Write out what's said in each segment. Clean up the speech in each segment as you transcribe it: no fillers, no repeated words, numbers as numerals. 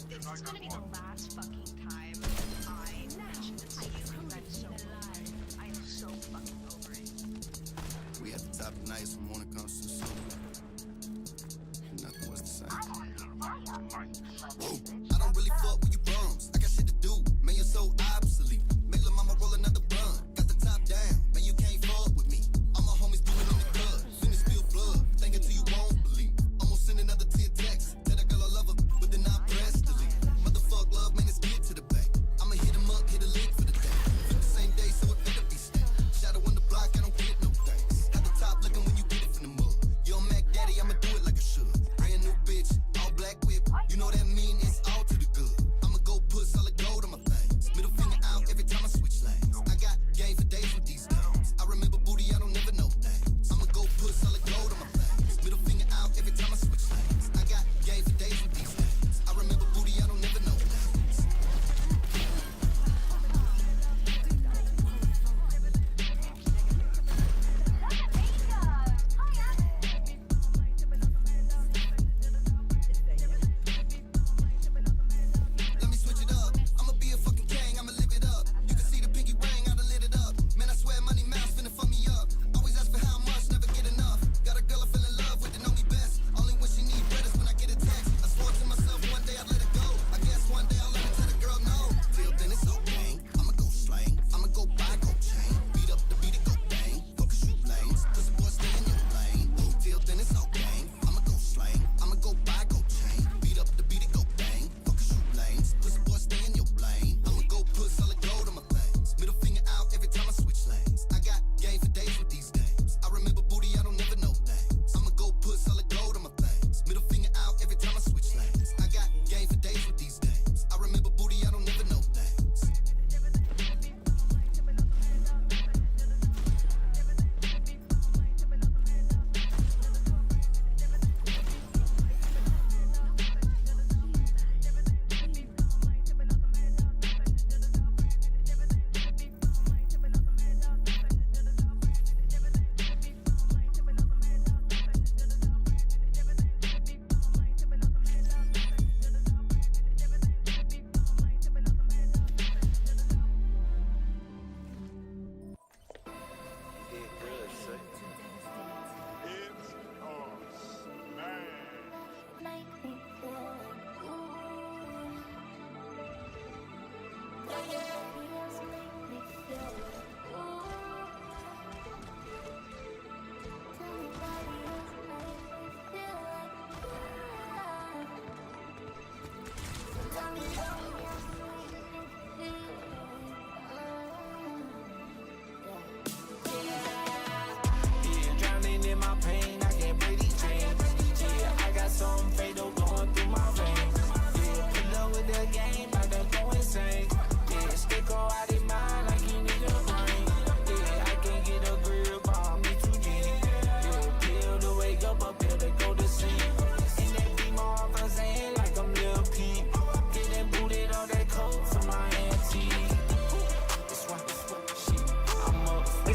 This is gonna be the last fucking time I mention this to you because I'm so alive. I am so fucking over it. We at the top of the night, so morning comes too soon. Nothing was the same. Whoa, I don't really fuck with you bums. I got shit to do. Man, you're so obsolete. Make lil' mama roll another blunt. Got the top down. Man, you can't fuck with me. All my homies doing in the club. Finish spill blood. Think until you won't believe. Almost send another 10 texts. Tell that girl I love her, but then I press delete. Motherfuck love, man, let's get to the back. I'ma hit him up, hit a link for the day. Flip the same day, so it better be stacked. Shadow on the block, I don't get no thanks. At the top looking when you get it from the mud. Your man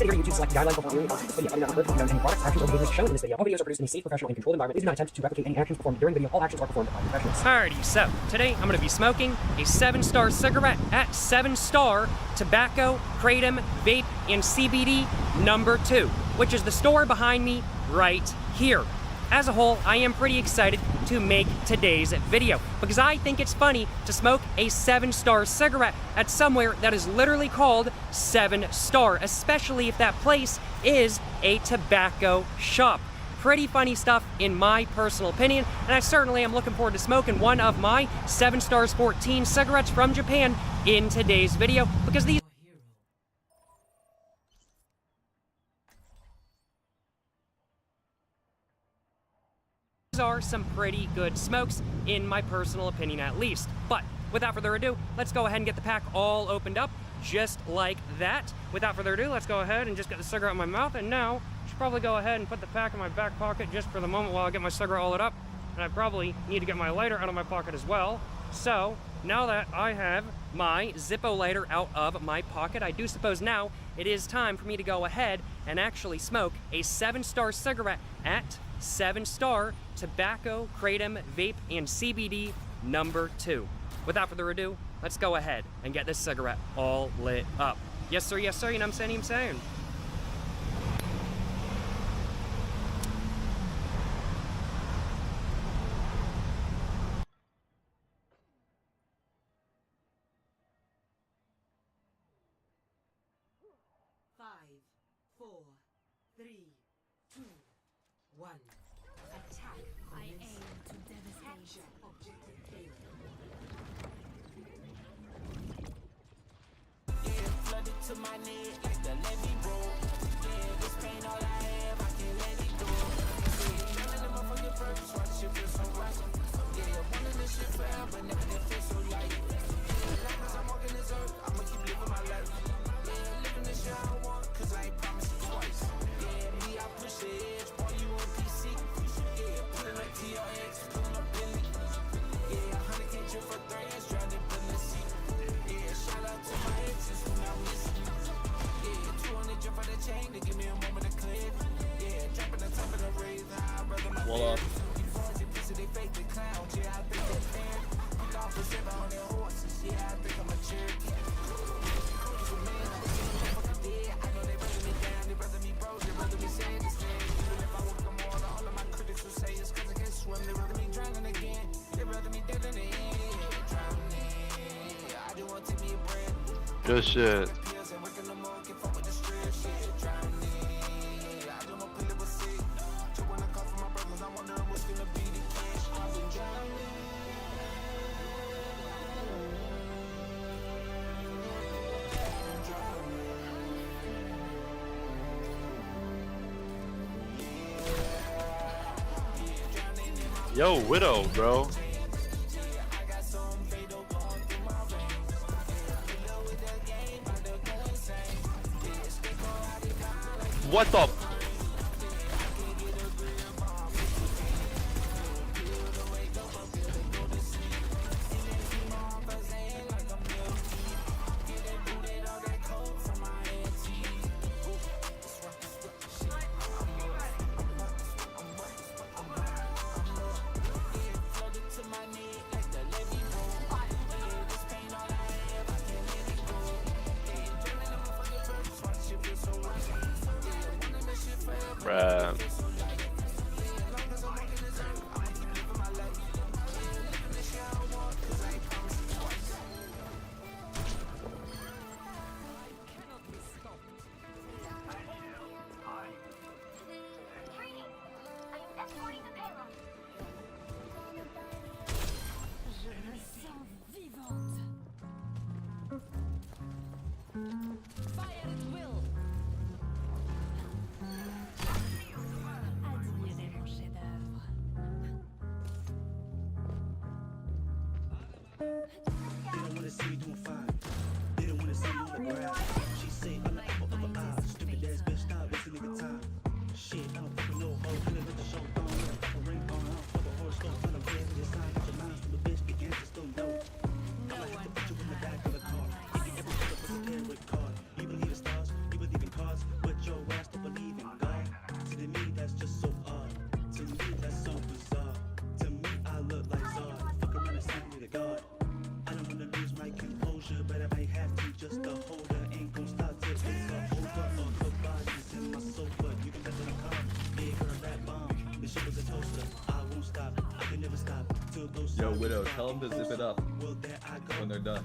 Please adhere to YouTube's select guidelines before viewing or this video. I do not encourage you to any products, actions, or behaviors shown in this video. All videos are produced in a safe, professional, and controlled environment. Please do not attempt to replicate any actions performed during the video. All actions are performed by professionals. Alrighty, so today I'm going to be smoking a 7-star cigarette at 7-Star Tobacco, Kratom, Vape, and CBD number 2, which is the store behind me right here. As a whole, I am pretty excited to make today's video because I think it's funny to smoke a 7-star cigarette at somewhere that is literally called 7-Star, especially if that place is a tobacco shop. Pretty funny stuff in my personal opinion, and I certainly am looking forward to smoking one of my 7-Stars 14 cigarettes from Japan in today's video because these are some pretty good smokes, in my personal opinion at least. But without further ado, let's go ahead and get the pack all opened up, just like that. Without further ado, let's go ahead and just get the cigarette in my mouth, and now I should probably go ahead and put the pack in my back pocket just for the moment while I get my cigarette all lit up. And I probably need to get my lighter out of my pocket as well. So, now that I have my Zippo lighter out of my pocket, I do suppose now it is time for me to go ahead and actually smoke a 7-star cigarette at 7-Star Tobacco, Kratom, Vape, and CBD number 2. Without further ado, let's go ahead and get this cigarette all lit up. Yes sir, you know what I'm saying? Five, 4, 3, 2, 1. Attack. I aim to devastation. Objective failed. Yeah, flooded to my neck like the levee broke. Yeah, this pain all I have, I can't let it go. Yeah, drowning in my fucking purpose, why this shit feel so right? Yeah, wanting this shit forever, never did feel so light. Yeah, as long as I'm walking this earth, I'ma keep living my life. Yeah, living this shit I don't want, cause I ain't promised it twice. Yeah, me, I push the edge, boy, you on PC. Yeah, pulling up TRX, pulling up Billy. Yeah, 100K trip for 3 years, drowning in the sea. Yeah, shout out to my exes who now missing. Yeah, 200 jump on the chain to give me a moment of clear. Yeah, dropping the top of the rave, high, brother, my What up? They fake the clowns, yeah, I think they're fair. Put off for 7 on their horses, yeah, I think I'm a Cherokee. Coaches with men, they see me fucking dead. I know they rather me down, they rather me broke, they rather me sad instead. Even if I walk them all of my critics will say it's cause I can't swim. They rather me drowning again, they rather me dead than the end. Drowning, I just want to take me a breath. Good shit. Pills and working the more, get fuck with the stress, shit. Drowning, I don't know, pill it was sick. Just wanna call for my brothers, I'm wondering what's gonna be the end. I've been drowning. Yo, Widow, bro. What the? Bruh. Widow. Tell them to zip it up when they're done.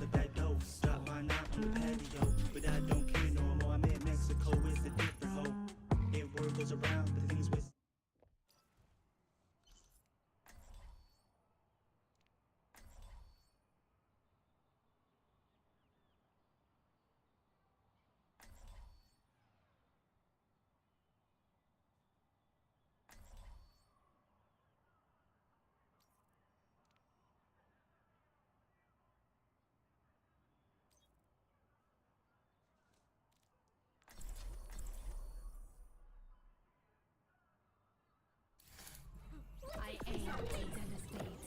I aim to devastate.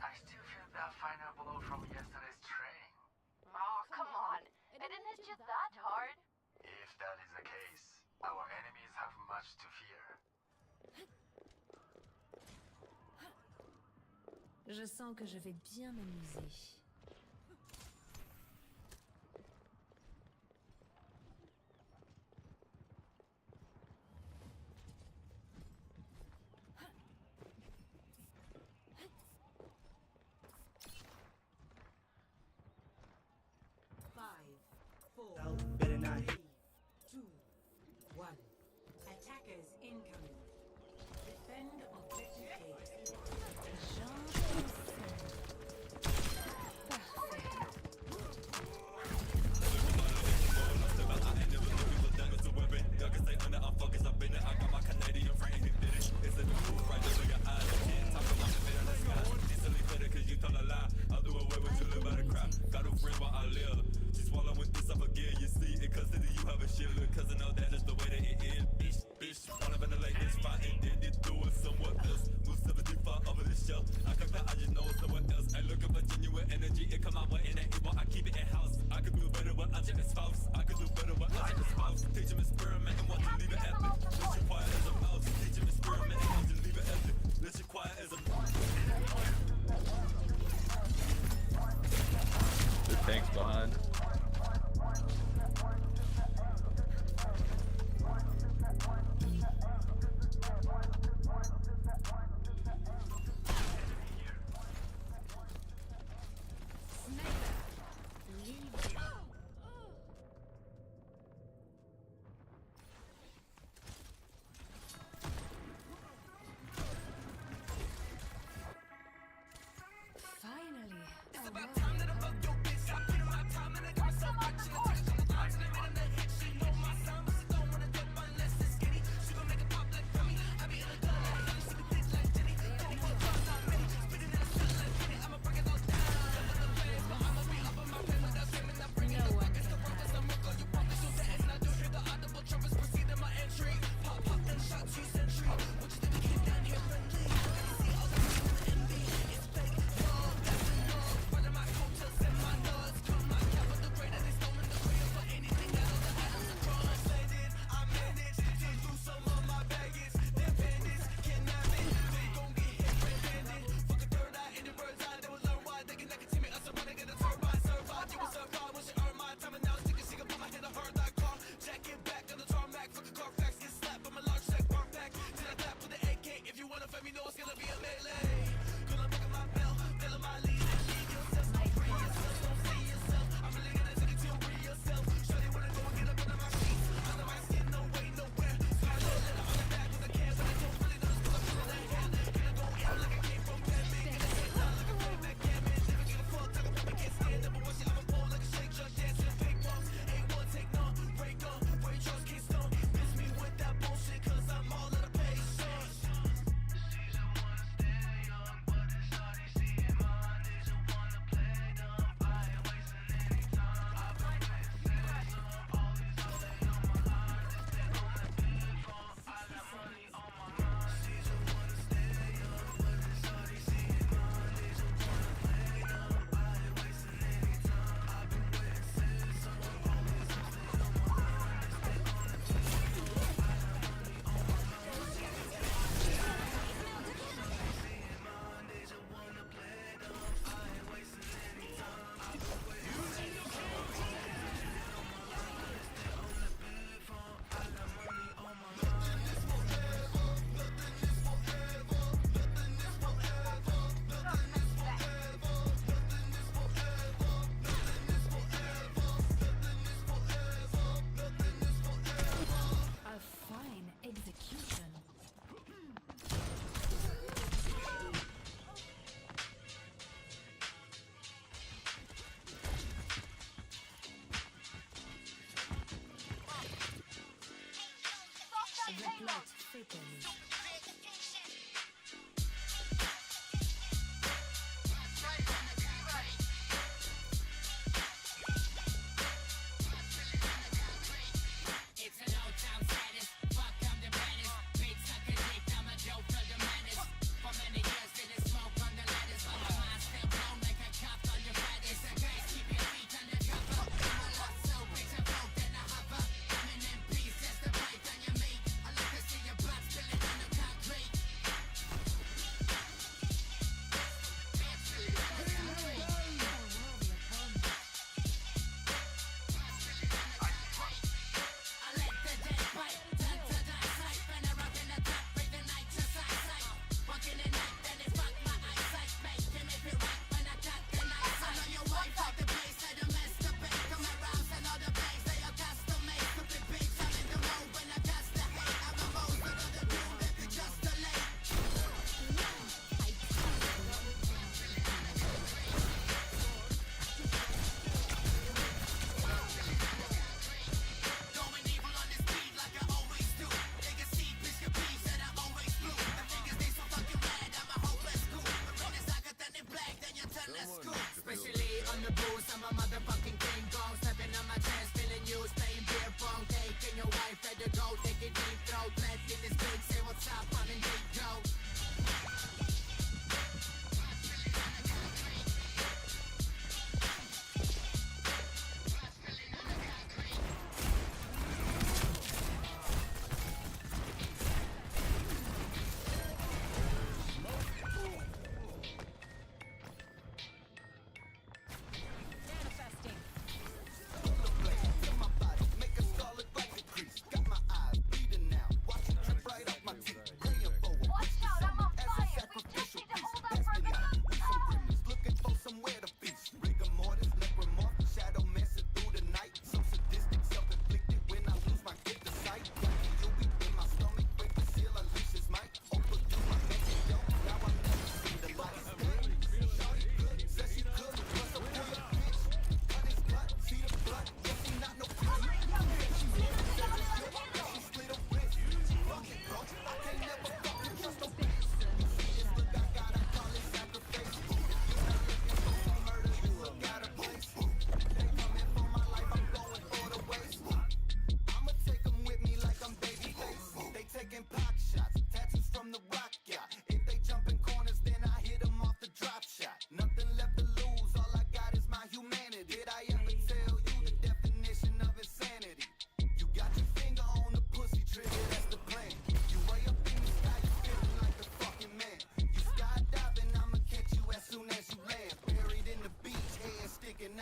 I still feel that final blow from yesterday's training. Oh, come on. It didn't hit you that hard. If that is the case, our enemies have much to fear. Je sens que je vais bien m'amuser. Five, four, better not hit. 2, 1. Attackers incoming. Defend objective A.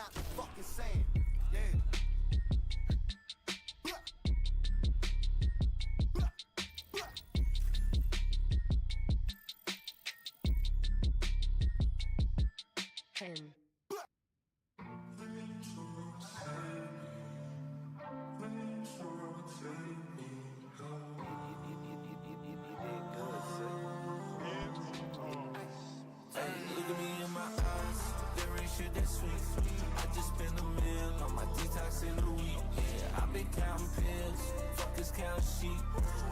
not fucking saying. Yeah. Ten. Look at me in my eyes, there ain't shit that sweet. I just spent $1 million on my detox in a week. Yeah, I've been counting pills, fuckers count sheep.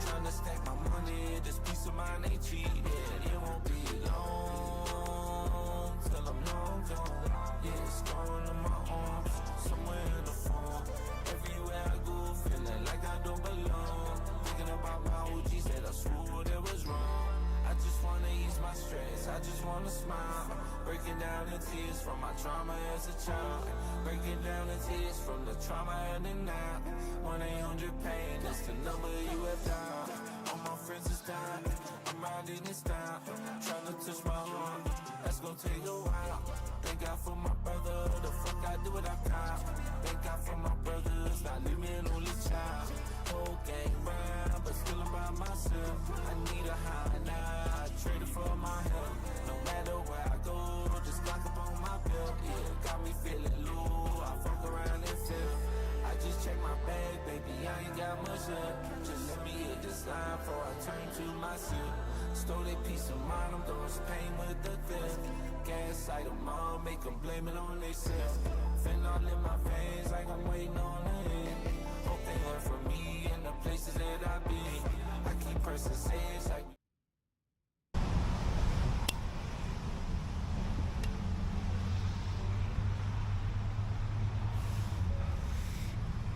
Trying to stack my money, this piece of mind ain't cheap. Yeah, it won't be long till I'm long gone. Yeah, it's going on my arms, somewhere in the phone. Everywhere I go, feeling like I don't belong. Thinking about my OGs that I swore that was wrong. I just wanna ease my stress, I just wanna smile. Breaking down the tears from my trauma as a child. Breaking down the tears from the trauma and the now. 1-800-PAIN, that's the number you have dialed. All my friends is dying, I'm riding this down. Trying to touch my heart, that's gonna take a while. Thank God for my brother, the fuck I do without God. Thank God for my brothers, not leave me an only child. Whole gang round, but still I'm by myself. I need a high now, I traded for my health. No matter where I go, just lock up on my belt. Yeah, got me feeling low, I fuck around and fail. I just check my bag, baby, I ain't got much left. Just let me hit this line before I turn to myself. Stole that peace of mind, I'm throwing pain with the theft. Gaslight them all, make them blame it on themselves. Fentanyl in my veins like I'm waiting on the end. Hope they learn from me and the places that I've been. I keep pressing sage like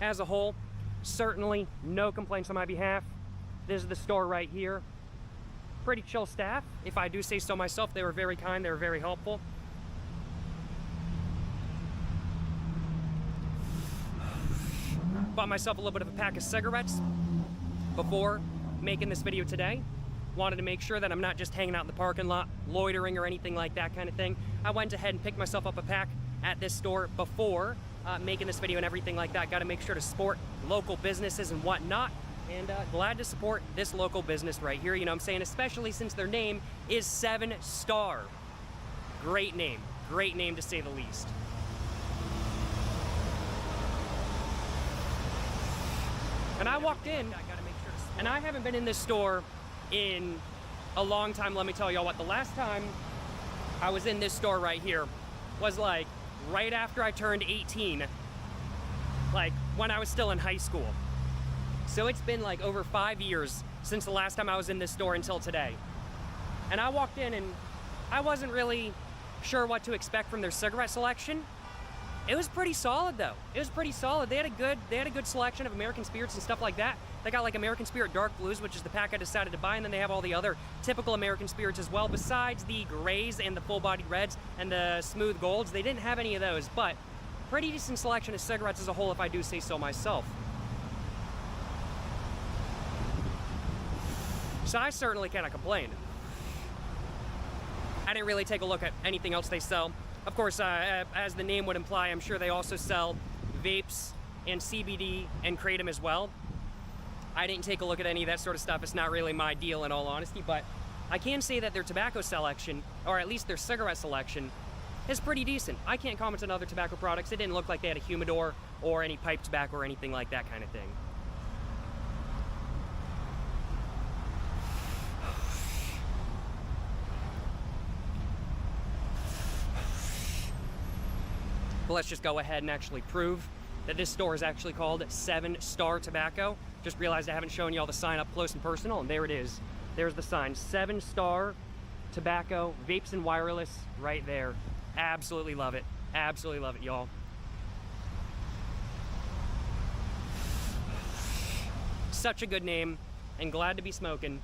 As a whole, certainly no complaints on my behalf. This is the store right here. Pretty chill staff, if I do say so myself. They were very kind, they were very helpful. Bought myself a little bit of a pack of cigarettes before making this video today. Wanted to make sure that I'm not just hanging out in the parking lot, loitering or anything like that kind of thing. I went ahead and picked myself up a pack at this store before making this video and everything like that. Got to make sure to support local businesses and whatnot. And glad to support this local business right here, you know what I'm saying? Especially since their name is 7 Star. Great name to say the least. And I walked in, and I haven't been in this store in a long time. Let me tell y'all what, the last time I was in this store right here was like right after I turned 18, like when I was still in high school. So it's been like over 5 years since the last time I was in this store until today. And I walked in and I wasn't really sure what to expect from their cigarette selection. It was pretty solid though. It was pretty solid. They had a good selection of American Spirits and stuff like that. They got like American Spirit Dark Blues, which is the pack I decided to buy, and then they have all the other typical American Spirits as well, besides the grays and the full-bodied reds and the smooth golds. They didn't have any of those, but pretty decent selection of cigarettes as a whole, if I do say so myself. So I certainly cannot complain. I didn't really take a look at anything else they sell. Of course, as the name would imply, I'm sure they also sell vapes and CBD and kratom as well. I didn't take a look at any of that sort of stuff. It's not really my deal in all honesty, but I can say that their tobacco selection, or at least their cigarette selection, is pretty decent. I can't comment on other tobacco products. It didn't look like they had a humidor or any pipe tobacco or anything like that kind of thing. But let's just go ahead and actually prove that this store is actually called 7 Star Tobacco. Just realized I haven't shown you all the sign up close and personal, and there it is. There's the sign, 7 Star Tobacco, vapes and wireless, right there. Absolutely love it. Absolutely love it, y'all. Such a good name, and glad to be smoking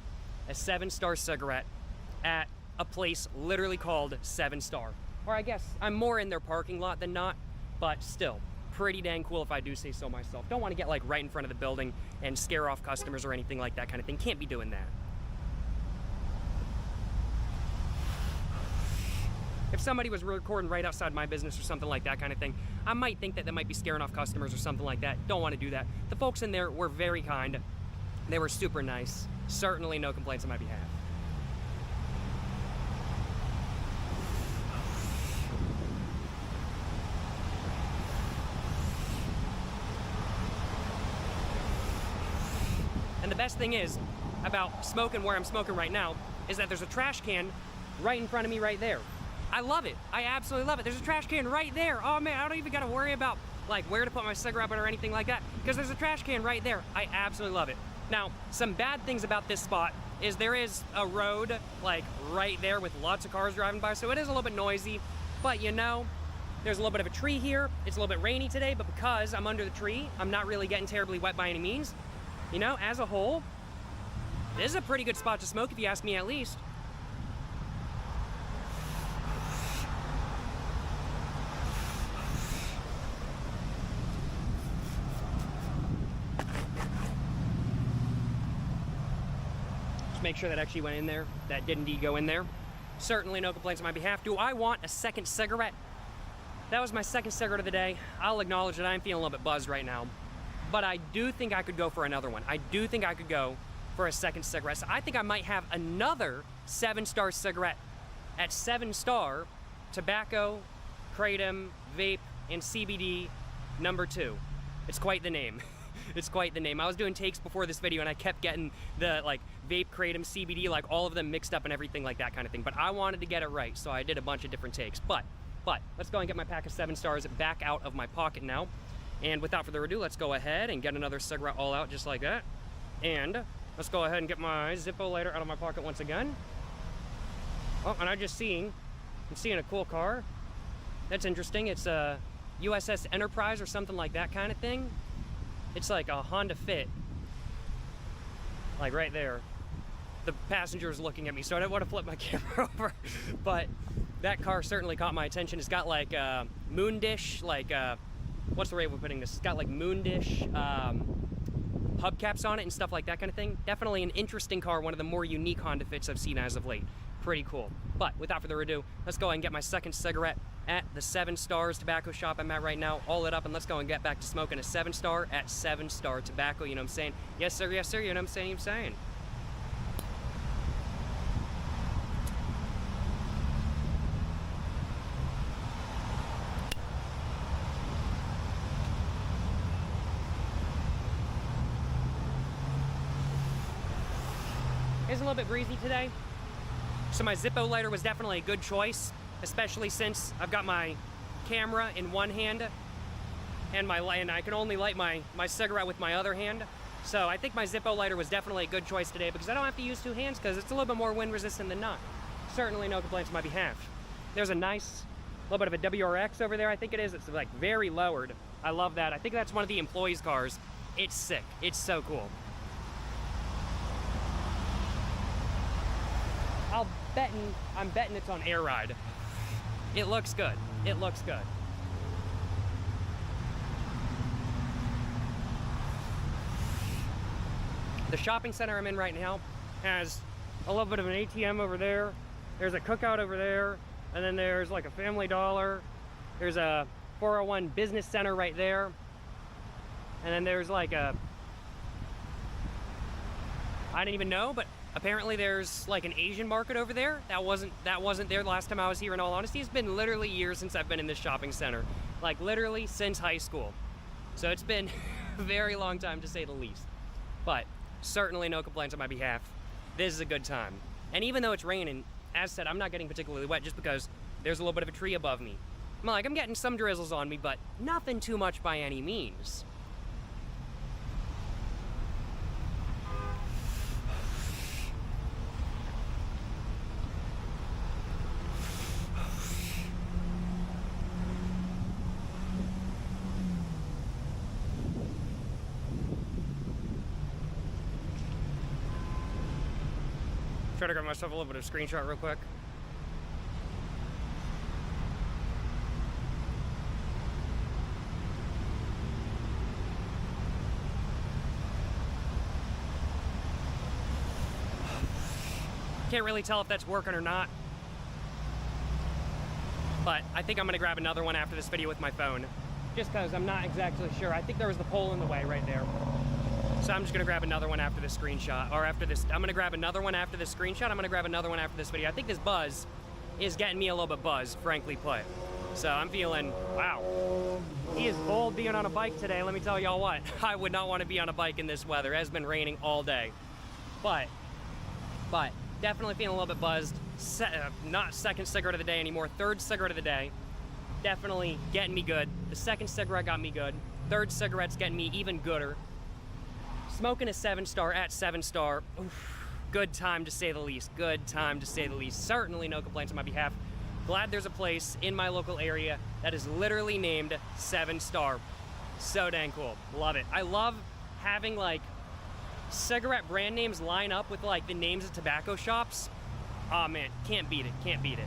a 7 Star cigarette at a place literally called 7 Star. Or I guess I'm more in their parking lot than not, but still, pretty dang cool if I do say so myself. Don't want to get like right in front of the building and scare off customers or anything like that kind of thing. Can't be doing that. somebody was recording right outside my business or something like that kind of thing, I might think that might be scaring off customers or something like that. Don't want to do that. The folks in there were very kind. They were super nice. Certainly no complaints on my behalf. And the best thing is about smoking where I'm smoking right now is that there's a trash can right in front of me right there. I love it. I absolutely love it. There's a trash can right there. Oh man, I don't even gotta worry about like where to put my cigarette butt or anything like that because there's a trash can right there. I absolutely love it. Now, some bad things about this spot is there is a road like right there with lots of cars driving by, so it is a little bit noisy, but you know, there's a little bit of a tree here. It's a little bit rainy today, but because I'm under the tree, I'm not really getting terribly wet by any means. You know, as a whole, this is a pretty good spot to smoke if you ask me at least. Just make sure that actually went in there. That did indeed go in there. Certainly no complaints on my behalf. Do I want a second cigarette? That was my second cigarette of the day. I'll acknowledge that I'm feeling a little bit buzzed right now. But I do think I could go for another one. I do think I could go for a second cigarette. So I think I might have another 7-star cigarette at 7-star tobacco, kratom, vape, and CBD number 2. It's quite the name. It's quite the name. I was doing takes before this video and I kept getting the like vape, kratom, CBD, like all of them mixed up and everything like that kind of thing. But I wanted to get it right, so I did a bunch of different takes. But let's go and get my pack of 7 stars back out of my pocket now. And without further ado, let's go ahead and get another cigarette all out just like that. And let's go ahead and get my Zippo lighter out of my pocket once again. Oh, and I'm seeing a cool car. That's interesting. It's a USS Enterprise or something like that kind of thing. It's like a Honda Fit. Like right there. The passenger is looking at me, so I don't want to flip my camera over. But that car certainly caught my attention. It's got like moon dish, like what's the way of putting this? It's got like moon dish hubcaps on it and stuff like that kind of thing. Definitely an interesting car, one of the more unique Honda Fits I've seen as of late. Pretty cool. But without further ado, let's go ahead and get my second cigarette at the 7 Stars tobacco shop I'm at right now. All lit up, and let's go and get back to smoking a 7-star at 7-Star Tobacco, you know what I'm saying? Yes sir, you know what I'm saying, It's a little bit breezy today, so my Zippo lighter was definitely a good choice, especially since I've got my camera in one hand and I can only light my cigarette with my other hand. So I think my Zippo lighter was definitely a good choice today because I don't have to use 2 hands because it's a little bit more wind resistant than not. Certainly no complaints on my behalf. There's a nice little bit of a WRX over there, I think it is. It's like very lowered. I love that. I think that's one of the employees' cars. It's sick. It's so cool. I'm betting it's on air ride. It looks good. It looks good. The shopping center I'm in right now has a little bit of an ATM over there. There's a cookout over there. And then there's like a Family Dollar. There's a 401 business center right there. And then there's like a, I didn't even know, but apparently there's like an Asian market over there. That wasn't there the last time I was here, in all honesty. It's been literally years since I've been in this shopping center. Like literally since high school. So it's been a very long time to say the least. But certainly no complaints on my behalf. This is a good time. And even though it's raining, as said, I'm not getting particularly wet just because there's a little bit of a tree above me. I'm getting some drizzles on me, but nothing too much by any means. Try to grab myself a little bit of a screenshot real quick. Can't really tell if that's working or not. but I think I'm gonna grab another one after this video with my phone, just because I'm not exactly sure. I think there was the pole in the way right there. So I'm just gonna grab another one after this screenshot, or after this, I'm gonna grab another one after this screenshot, I'm gonna grab another one after this video. I think this buzz is getting me a little bit buzzed, frankly put. So I'm feeling, wow. He is bold being on a bike today, let me tell y'all what. I would not want to be on a bike in this weather. It has been raining all day. But definitely feeling a little bit buzzed. Not second cigarette of the day anymore, third cigarette of the day. Definitely getting me good. The second cigarette got me good. Third cigarette's getting me even gooder. Smoking a 7-star at 7-star. Oof, good time to say the least. Good time to say the least. Certainly no complaints on my behalf. Glad there's a place in my local area that is literally named 7-star. So dang cool. Love it. I love having like cigarette brand names line up with like the names of tobacco shops. Oh man, can't beat it. Can't beat it.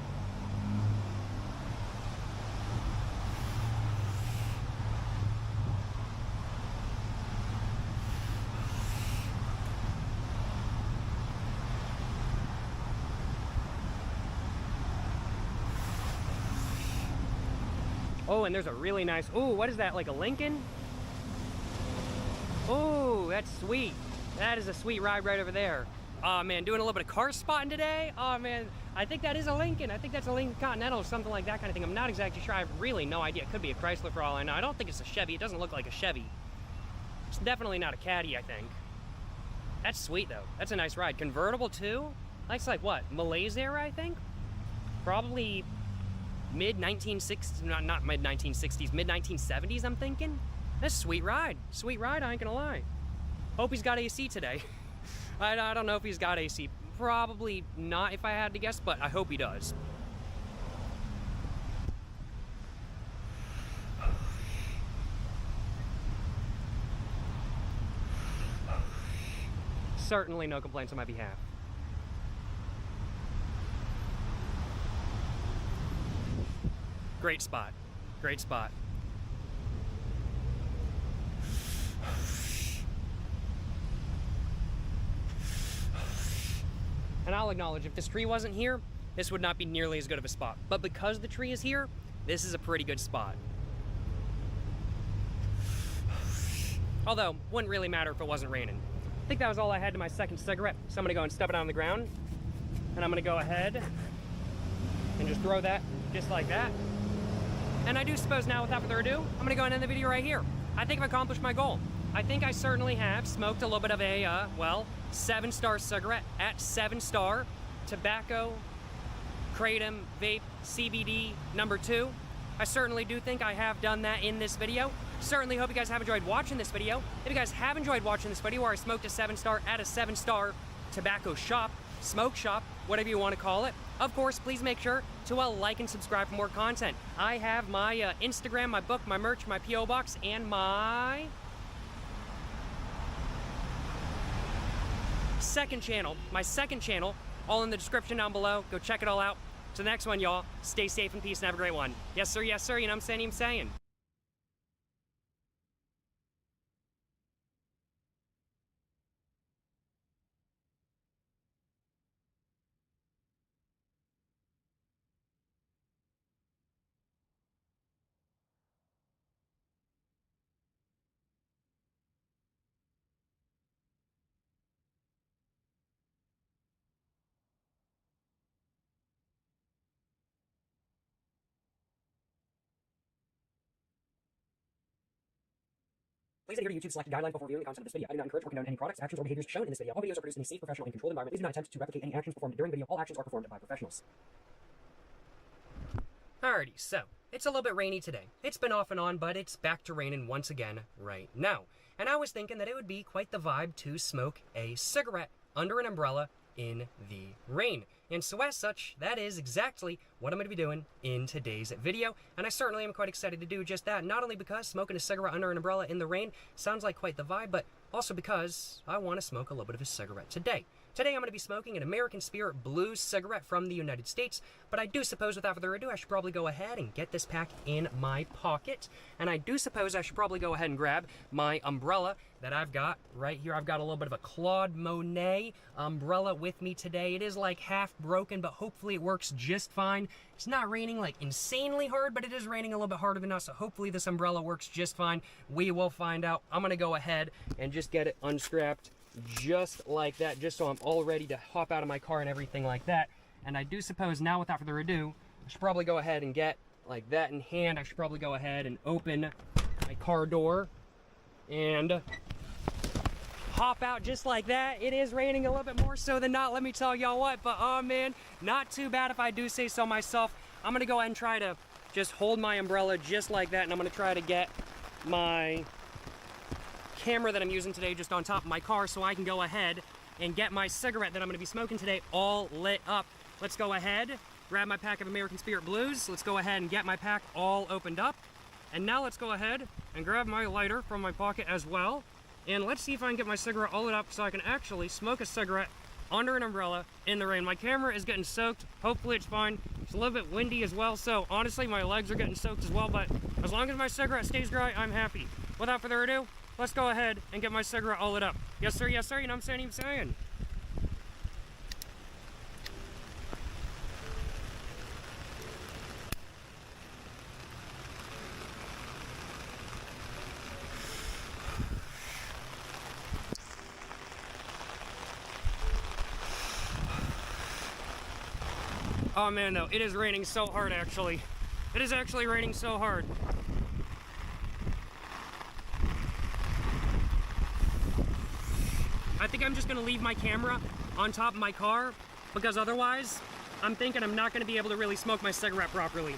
Oh, and there's a really nice, oh, what is that, like a Lincoln? Oh, that's sweet. That is a sweet ride right over there. Oh man, doing a little bit of car spotting today. Oh man, I think that is a Lincoln. I think that's a Lincoln Continental or something like that kind of thing. I'm not exactly sure. I have really no idea. It could be a Chrysler for all I know. I don't think it's a Chevy. It doesn't look like a Chevy. It's definitely not a Caddy, I think. That's sweet though. That's a nice ride. Convertible too? That's like what, Malaise era, I think? Probably mid-1960s, not mid-1960s, mid-1970s, I'm thinking. That's a sweet ride. Sweet ride, I ain't gonna lie. Hope he's got AC today. I don't know if he's got AC. Probably not if I had to guess, but I hope he does. Certainly no complaints on my behalf. Great spot. Great spot. And I'll acknowledge, if this tree wasn't here, this would not be nearly as good of a spot. But because the tree is here, this is a pretty good spot. Although, wouldn't really matter if it wasn't raining. I think that was all I had to my second cigarette. So I'm gonna go and step it on the ground. And I'm gonna go ahead and just throw that just like that. And I do suppose now, without further ado, I'm gonna go and end the video right here. I think I've accomplished my goal. I think I certainly have smoked a little bit of a, well, 7-star cigarette at 7-star tobacco, kratom, vape, CBD #2. I certainly do think I have done that in this video. Certainly hope you guys have enjoyed watching this video. If you guys have enjoyed watching this video where I smoked a 7-star at a 7-star tobacco shop, smoke shop, whatever you want to call it, of course, please make sure to like and subscribe for more content. I have my Instagram, my book, my merch, my P.O. box, and my second channel, all in the description down below. Go check it all out. To the next one, y'all. Stay safe and peace and have a great one. Yes, sir, you know what I'm saying? Please adhere to YouTube's selected guidelines before viewing the content of this video. I do not encourage or condone any products, actions, or behaviors shown in this video. All videos are produced in a safe, professional, and controlled environment. Please do not attempt to replicate any actions performed during the video. All actions are performed by professionals. Alrighty, so, it's a little bit rainy today. It's been off and on, but it's back to raining once again right now. And I was thinking that it would be quite the vibe to smoke a cigarette under an umbrella in the rain. And so as such, that is exactly what I'm going to be doing in today's video. And I certainly am quite excited to do just that, not only because smoking a cigarette under an umbrella in the rain sounds like quite the vibe, but also because I want to smoke a little bit of a cigarette today. Today I'm going to be smoking an American Spirit Blues cigarette from the United States, but I do suppose without further ado I should probably go ahead and get this pack in my pocket. And I do suppose I should probably go ahead and grab my umbrella that I've got right here. I've got a little bit of a Claude Monet umbrella with me today. It is like half broken, but hopefully it works just fine. It's not raining like insanely hard, but it is raining a little bit harder than us, so hopefully this umbrella works just fine. We will find out. I'm going to go ahead and just get it unstrapped just like that, just so I'm all ready to hop out of my car and everything like that. And I do suppose now, without further ado, I should probably go ahead and get like that in hand. I should probably go ahead and open my car door and hop out just like that. It is raining a little bit more so than not, let me tell y'all what, but oh man, not too bad if I do say so myself. I'm gonna go ahead and try to just hold my umbrella just like that, and I'm gonna try to get my camera that I'm using today just on top of my car so I can go ahead and get my cigarette that I'm going to be smoking today all lit up. Let's go ahead, grab my pack of American Spirit Blues. Let's go ahead and get my pack all opened up. And now let's go ahead and grab my lighter from my pocket as well. And let's see if I can get my cigarette all lit up so I can actually smoke a cigarette under an umbrella in the rain. My camera is getting soaked. Hopefully it's fine. It's a little bit windy as well, so honestly my legs are getting soaked as well, but as long as my cigarette stays dry, I'm happy. Without further ado, let's go ahead and get my cigarette all lit up. Yes sir, you know what I'm saying? Oh man, no, it is raining so hard actually. It is actually raining so hard. I think I'm just gonna leave my camera on top of my car because otherwise I'm thinking I'm not gonna be able to really smoke my cigarette properly.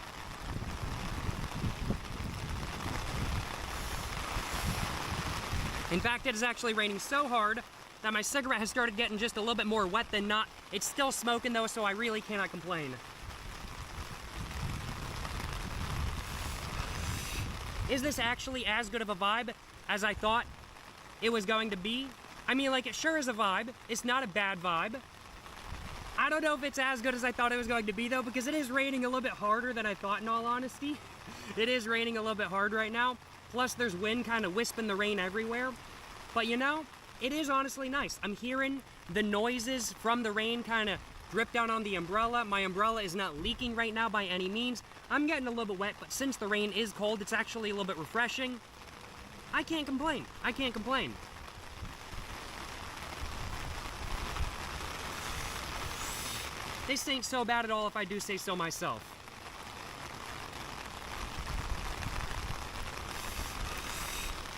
In fact, it is actually raining so hard that my cigarette has started getting just a little bit more wet than not. It's still smoking though, so I really cannot complain. Is this actually as good of a vibe as I thought it was going to be? I mean, like, it sure is a vibe. It's not a bad vibe. I don't know if it's as good as I thought it was going to be, though, because it is raining a little bit harder than I thought, in all honesty. It is raining a little bit hard right now. Plus, there's wind kind of wisping the rain everywhere. But, you know, it is honestly nice. I'm hearing the noises from the rain kind of drip down on the umbrella. My umbrella is not leaking right now by any means. I'm getting a little bit wet, but since the rain is cold, it's actually a little bit refreshing. I can't complain. I can't complain. This ain't so bad at all if I do say so myself.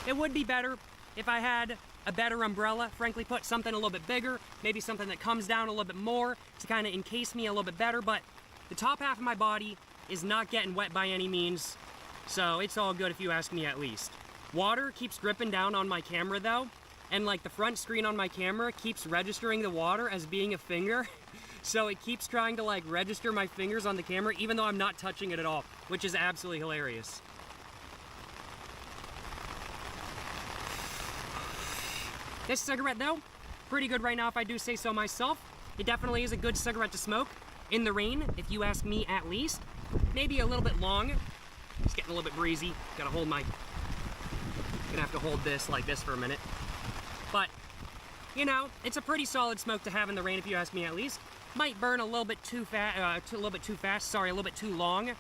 It would be better if I had a better umbrella, frankly put, something a little bit bigger, maybe something that comes down a little bit more to kind of encase me a little bit better, but the top half of my body is not getting wet by any means, so it's all good if you ask me at least. Water keeps dripping down on my camera though, and like the front screen on my camera keeps registering the water as being a finger. So it keeps trying to like register my fingers on the camera even though I'm not touching it at all, which is absolutely hilarious. This cigarette though, pretty good right now if I do say so myself. It definitely is a good cigarette to smoke in the rain, if you ask me at least. Maybe a little bit long. It's getting a little bit breezy. Gonna have to hold this like this for a minute. But, you know, it's a pretty solid smoke to have in the rain if you ask me at least. Might burn a little bit too fast, a little bit too long.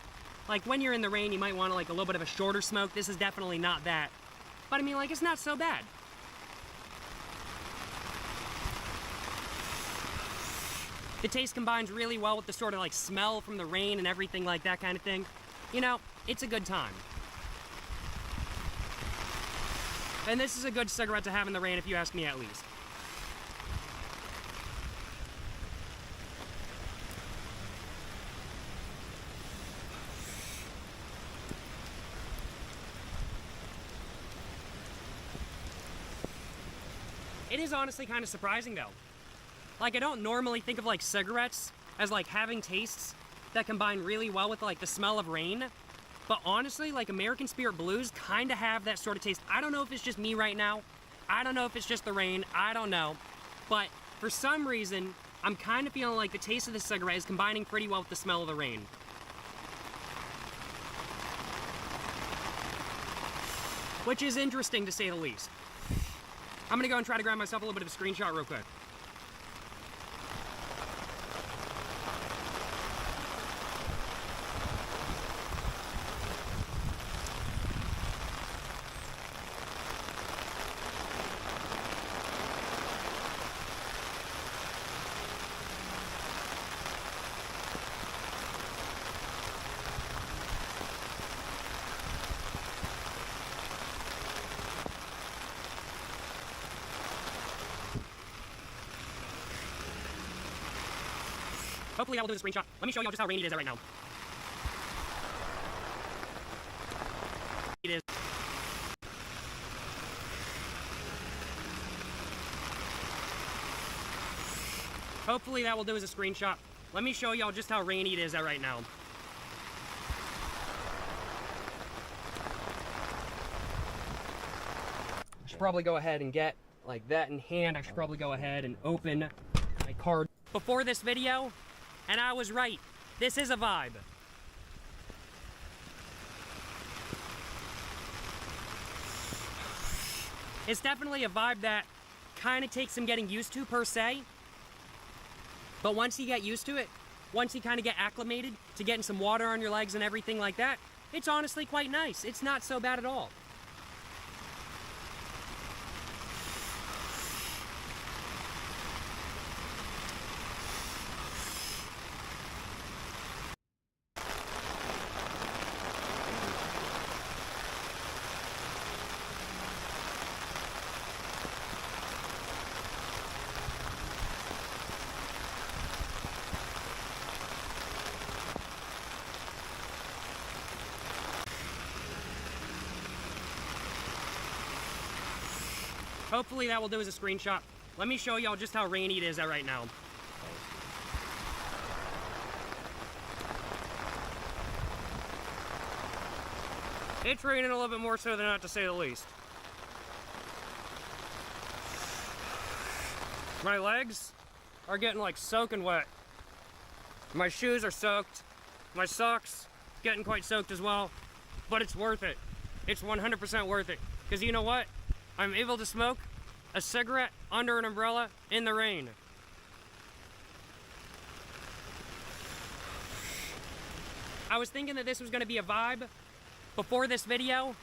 Like when you're in the rain, you might want like a little bit of a shorter smoke. This is definitely not that. But I mean, like, it's not so bad. The taste combines really well with the sort of like smell from the rain and everything like that kind of thing. You know, it's a good time. And this is a good cigarette to have in the rain if you ask me at least. It is honestly kind of surprising though. Like, I don't normally think of like cigarettes as like having tastes that combine really well with like the smell of rain. But honestly, like American Spirit Blues kind of have that sort of taste. I don't know if it's just me right now. I don't know if it's just the rain. I don't know. But for some reason, I'm kind of feeling like the taste of this cigarette is combining pretty well with the smell of the rain. Which is interesting to say the least. I'm gonna go and try to grab myself a little bit of a screenshot real quick. Hopefully I will do the screenshot. Let me show y'all just how rainy it is right now. It is. Hopefully that will do as a screenshot. Let me show y'all just how rainy it is right now. I should probably go ahead and get like that in hand. I should probably go ahead and open my card. Before this video, and I was right. This is a vibe. It's definitely a vibe that kind of takes some getting used to per se. But once you get used to it, once you kind of get acclimated to getting some water on your legs and everything like that, it's honestly quite nice. It's not so bad at all. Hopefully that will do as a screenshot. Let me show y'all just how rainy it is right now. It's raining a little bit more so than not, to say the least. My legs are getting like soaking wet. My shoes are soaked. My socks getting quite soaked as well. But it's worth it. It's 100% worth it. Because you know what? I'm able to smoke a cigarette under an umbrella in the rain. I was thinking that this was going to be a vibe before this video,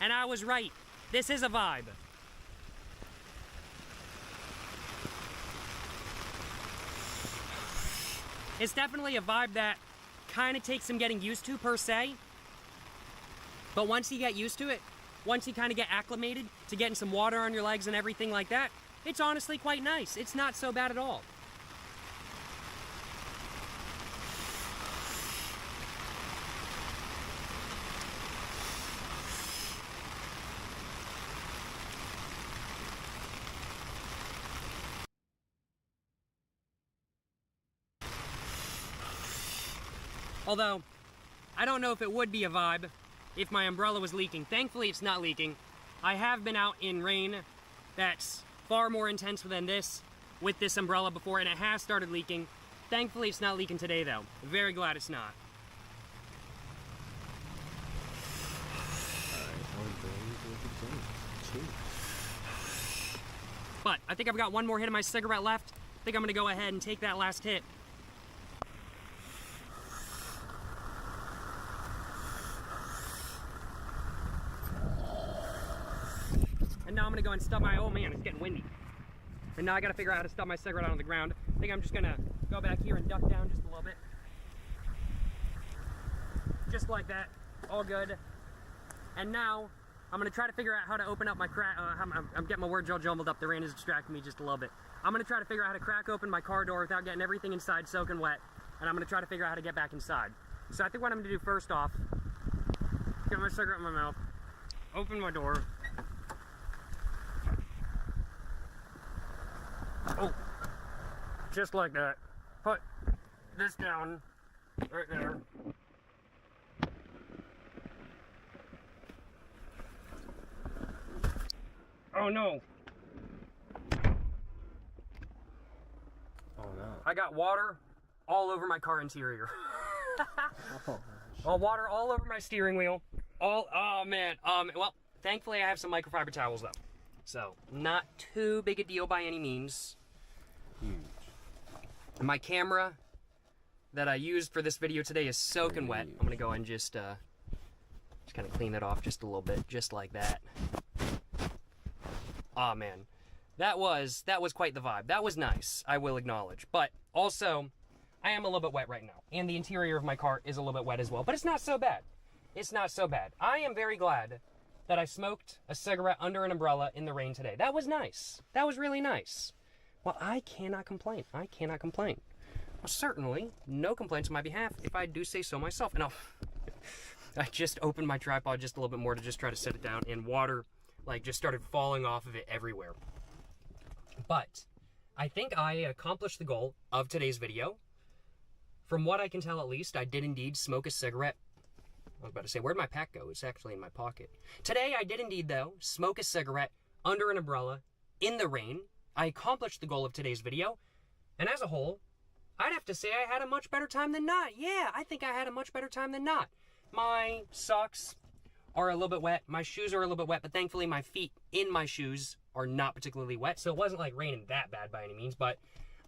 and I was right. This is a vibe. It's definitely a vibe that kind of takes some getting used to per se. But once you get used to it, once you kind of get acclimated to getting some water on your legs and everything like that, it's honestly quite nice. It's not so bad at all. Although, I don't know if it would be a vibe if my umbrella was leaking. Thankfully, it's not leaking. I have been out in rain that's far more intense than this with this umbrella before, and it has started leaking. Thankfully, it's not leaking today, though. Very glad it's not. But I think I've got one more hit of my cigarette left. I think I'm gonna go ahead and take that last hit. And now I'm gonna go and stub my, oh man, it's getting windy. And now I gotta figure out how to stub my cigarette out on the ground. I think I'm just gonna go back here and duck down just a little bit. Just like that, all good. And now, I'm gonna try to figure out how to open up my crack, I'm getting my words all jumbled up, the rain is distracting me just a little bit. I'm gonna try to figure out how to crack open my car door without getting everything inside soaking wet. And I'm gonna try to figure out how to get back inside. So I think what I'm gonna do first off, get my cigarette in my mouth, open my door. Oh, just like that. Put this down right there. Oh no. I got water all over my car interior. Water all over my steering wheel. Oh man. Well, thankfully I have some microfiber towels though. So, not too big a deal by any means. Huge. My camera that I used for this video today is soaking wet. I'm gonna go and just kind of clean it off just a little bit, just like that. Oh man, that was quite the vibe. That was nice, I will acknowledge. But also, I am a little bit wet right now, and the interior of my car is a little bit wet as well. But it's not so bad. It's not so bad. I am very glad that I smoked a cigarette under an umbrella in the rain today. That was nice. That was really nice. Well, I cannot complain. I cannot complain. Well, certainly, no complaints on my behalf, if I do say so myself. And I just opened my tripod just a little bit more to just try to set it down, and water, like, just started falling off of it everywhere. But I think I accomplished the goal of today's video. From what I can tell, at least, I did indeed smoke a cigarette. I was about to say, where'd my pack go? It's actually in my pocket. Today, I did indeed, though, smoke a cigarette under an umbrella in the rain. I accomplished the goal of today's video. And as a whole, I'd have to say I had a much better time than not. Yeah, I think I had a much better time than not. My socks are a little bit wet. My shoes are a little bit wet, but thankfully my feet in my shoes are not particularly wet. So it wasn't like raining that bad by any means, but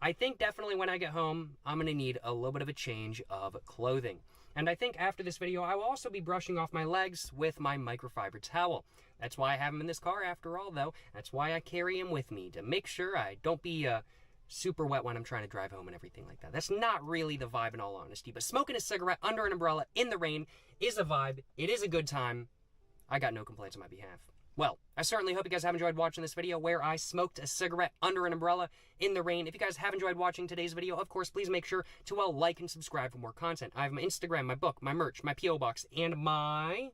I think definitely when I get home, I'm going to need a little bit of a change of clothing. And I think after this video, I will also be brushing off my legs with my microfiber towel. That's why I have them in this car after all, though. That's why I carry them with me, to make sure I don't be super wet when I'm trying to drive home and everything like that. That's not really the vibe in all honesty, but smoking a cigarette under an umbrella in the rain is a vibe. It is a good time. I got no complaints on my behalf. Well, I certainly hope you guys have enjoyed watching this video where I smoked a cigarette under an umbrella in the rain. If you guys have enjoyed watching today's video, of course, please make sure to like and subscribe for more content. I have my Instagram, my book, my merch, my P.O. box, and my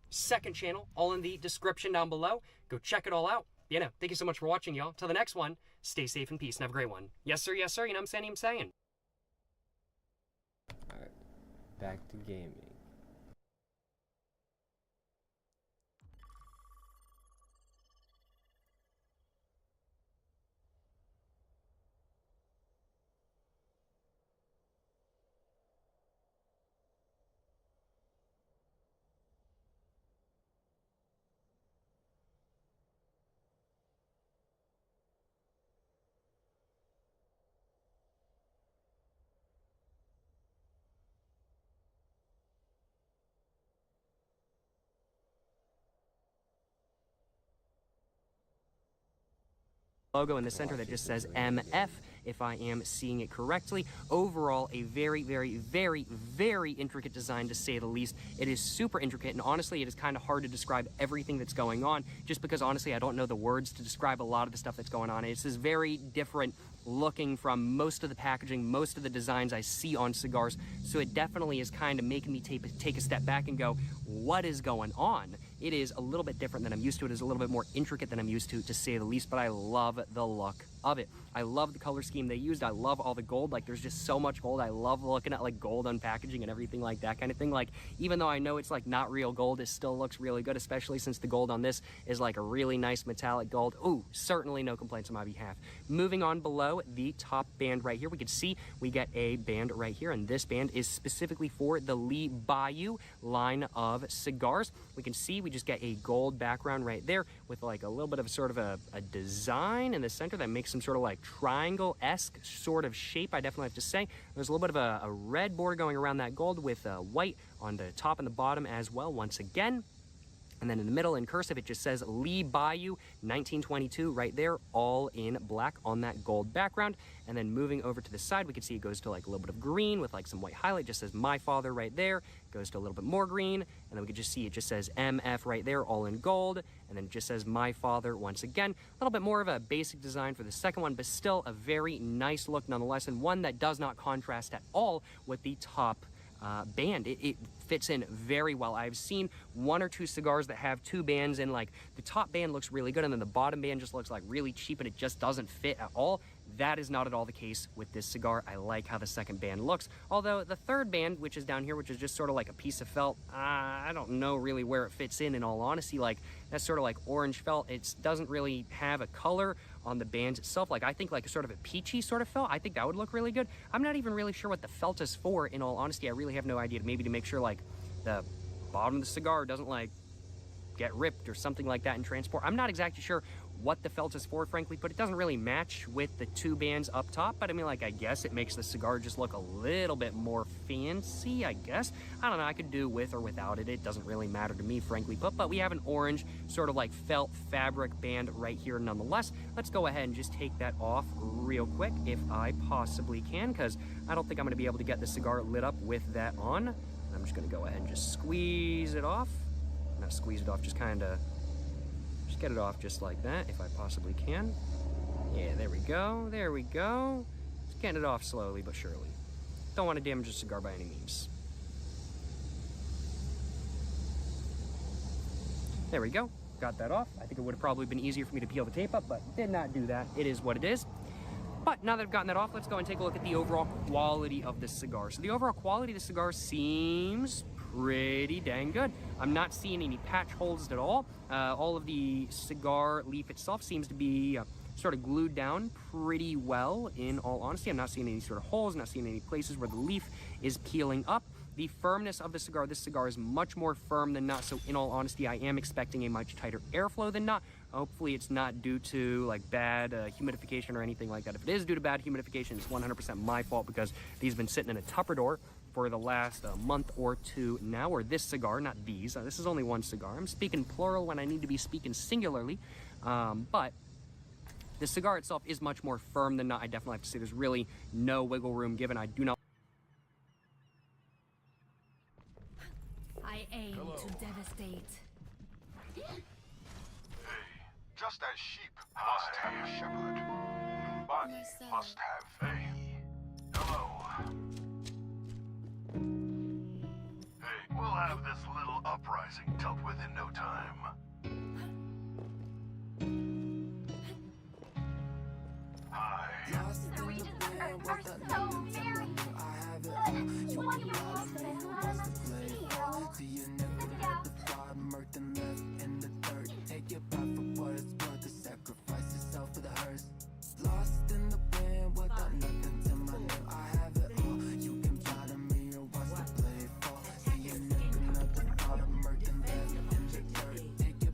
second channel, all in the description down below. Go check it all out. You know, thank you so much for watching, y'all. Till the next one, stay safe and peace and have a great one. Yes, sir, yes, sir. You know what I'm saying? Alright, back to gaming. Logo in the center that just says MF, if I am seeing it correctly. Overall, a very, very, very, very intricate design, to say the least. It is super intricate, and honestly, it is kind of hard to describe everything that's going on, just because honestly, I don't know the words to describe a lot of the stuff that's going on. It's this very different looking from most of the packaging, most of the designs I see on cigars, so it definitely is kind of making me take a step back and go, what is going on? It is a little bit different than I'm used to. It is a little bit more intricate than I'm used to say the least, but I love the look of it. I love the color scheme they used. I love all the gold. Like, there's just so much gold. I love looking at like gold on packaging and everything like that kind of thing. Like, even though I know it's like not real gold, it still looks really good, especially since the gold on this is like a really nice metallic gold. Ooh, certainly no complaints on my behalf. Moving on below the top band right here, we can see we get a band right here, and this band is specifically for the Lee Bayou line of cigars. We can see we just get a gold background right there with like a little bit of sort of a design in the center that makes some sort of like triangle-esque sort of shape, I definitely have to say. There's a little bit of a red border going around that gold with white on the top and the bottom as well, once again. And then in the middle in cursive, it just says Lee Bayou 1922 right there, all in black on that gold background. And then moving over to the side, we can see it goes to like a little bit of green with like some white highlight. Just says My Father right there. Goes to a little bit more green. And then we can just see it just says MF right there, all in gold. And then it just says My Father once again. A little bit more of a basic design for the second one, but still a very nice look nonetheless, and one that does not contrast at all with the top band. It fits in very well. I've seen one or two cigars that have two bands, and like the top band looks really good and then the bottom band just looks like really cheap and it just doesn't fit at all. That is not at all the case with this cigar. I like how the second band looks. Although the third band, which is down here, which is just sort of like a piece of felt, I don't know really where it fits in all honesty. Like, that's sort of like orange felt. It doesn't really have a color on the bands itself. Like, I think like sort of a peachy sort of felt. I think that would look really good. I'm not even really sure what the felt is for, in all honesty. I really have no idea. Maybe to make sure like the bottom of the cigar doesn't like get ripped or something like that in transport. I'm not exactly sure what the felt is for, frankly, but it doesn't really match with the two bands up top. But I mean, like, I guess it makes the cigar just look a little bit more fancy, I guess. I don't know, I could do with or without it. It doesn't really matter to me, frankly, but we have an orange sort of like felt fabric band right here nonetheless. Let's go ahead and just take that off real quick if I possibly can, because I don't think I'm gonna be able to get the cigar lit up with that on. I'm just gonna go ahead and just squeeze it off. Not squeeze it off, just kind of just get it off just like that if I possibly can. Yeah, there we go, there we go. Just getting it off slowly but surely. Don't want to damage the cigar by any means. There we go, got that off. I think it would have probably been easier for me to peel the tape up, but did not do that. It is what it is. But now that I've gotten that off, let's go and take a look at the overall quality of this cigar. So the overall quality of the cigar seems pretty dang good. I'm not seeing any patch holes at all. All of the cigar leaf itself seems to be sort of glued down pretty well, in all honesty. I'm not seeing any sort of holes, not seeing any places where the leaf is peeling up. The firmness of the cigar, this cigar is much more firm than not, so in all honesty, I am expecting a much tighter airflow than not. Hopefully it's not due to like bad humidification or anything like that. If it is due to bad humidification, it's 100% my fault, because these have been sitting in a Tupperware for the last month or two now, or this cigar, not these. This is only one cigar. I'm speaking plural when I need to be speaking singularly, but the cigar itself is much more firm than not. I definitely have to say there's really no wiggle room given. I do not. I aim to devastate. Just as sheep must have a shepherd, body must have faith. Hello. Hey, we'll have this little uprising dealt with in no time. Hi. The regions of Earth are so very... You want to hear more of this? Lost in the wind without nothing to my name. I have it all. You can try to me or watch the play fall. See you never another part, murked and left in the dirt. Take your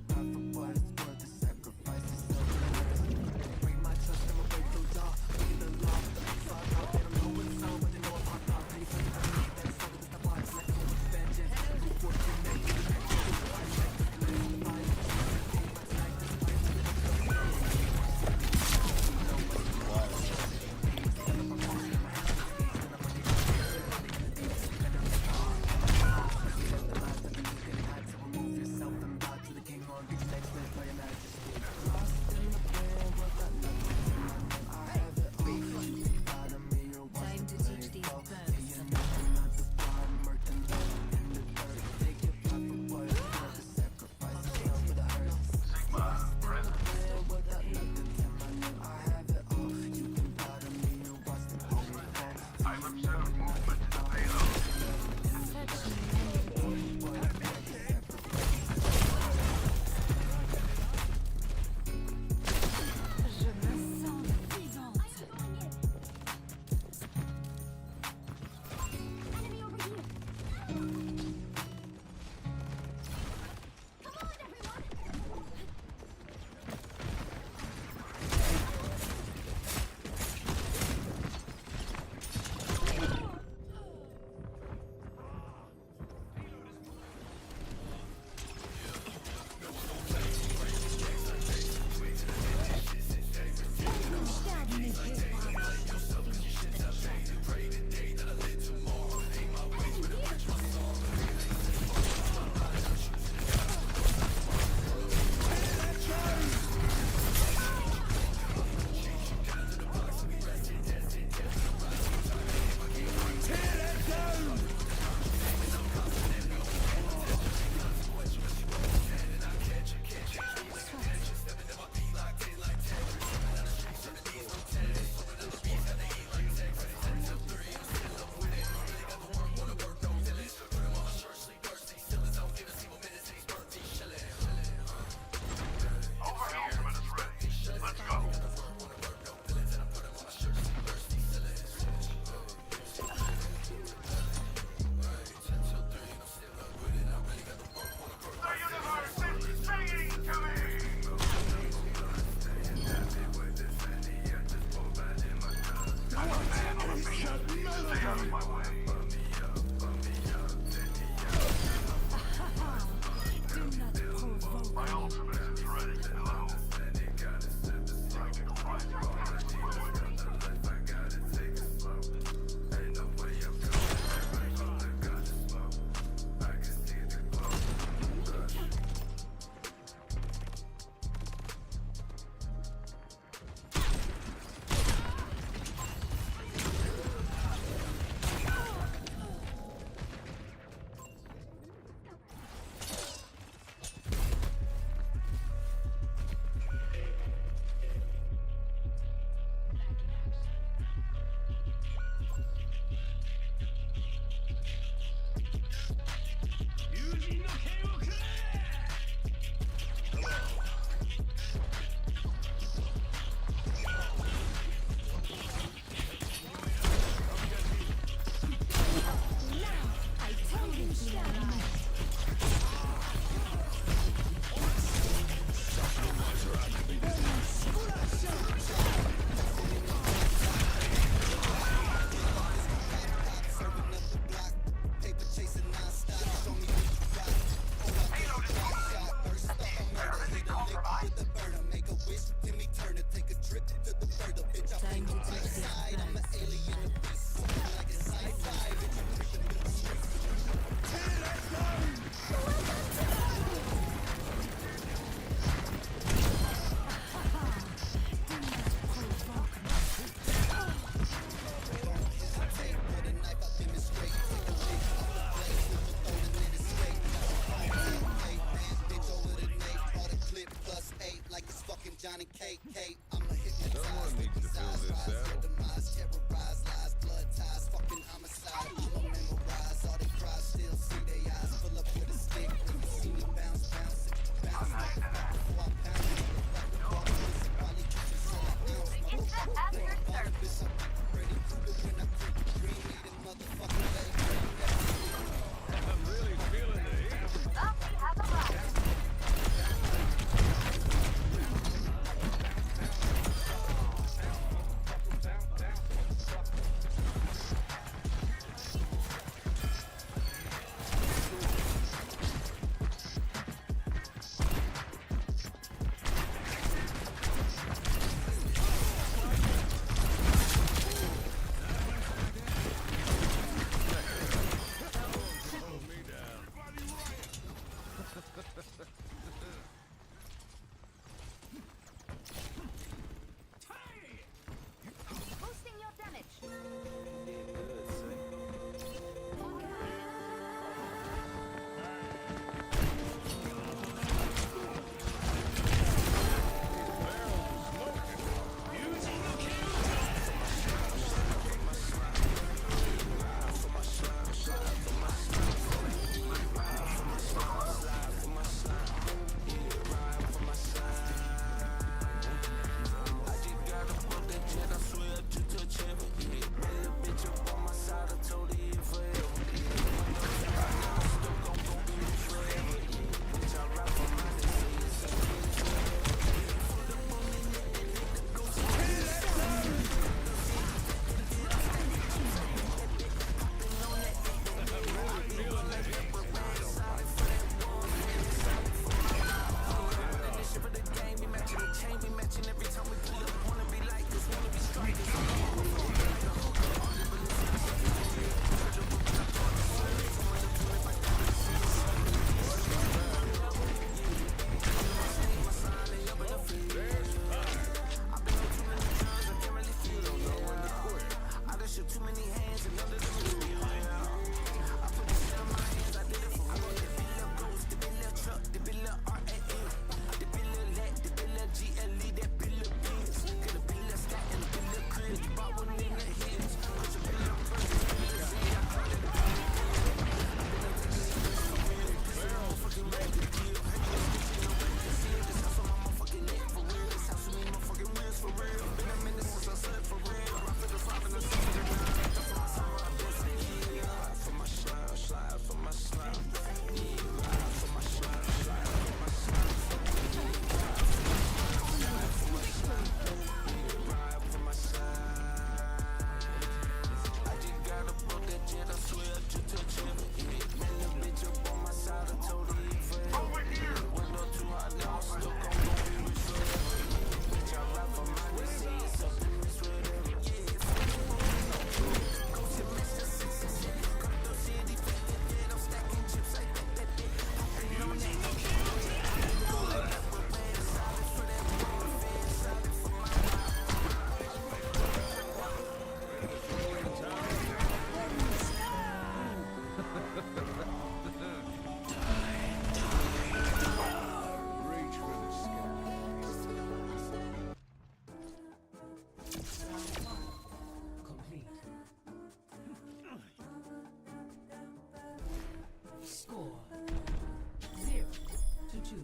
2.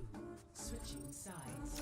Switching sides.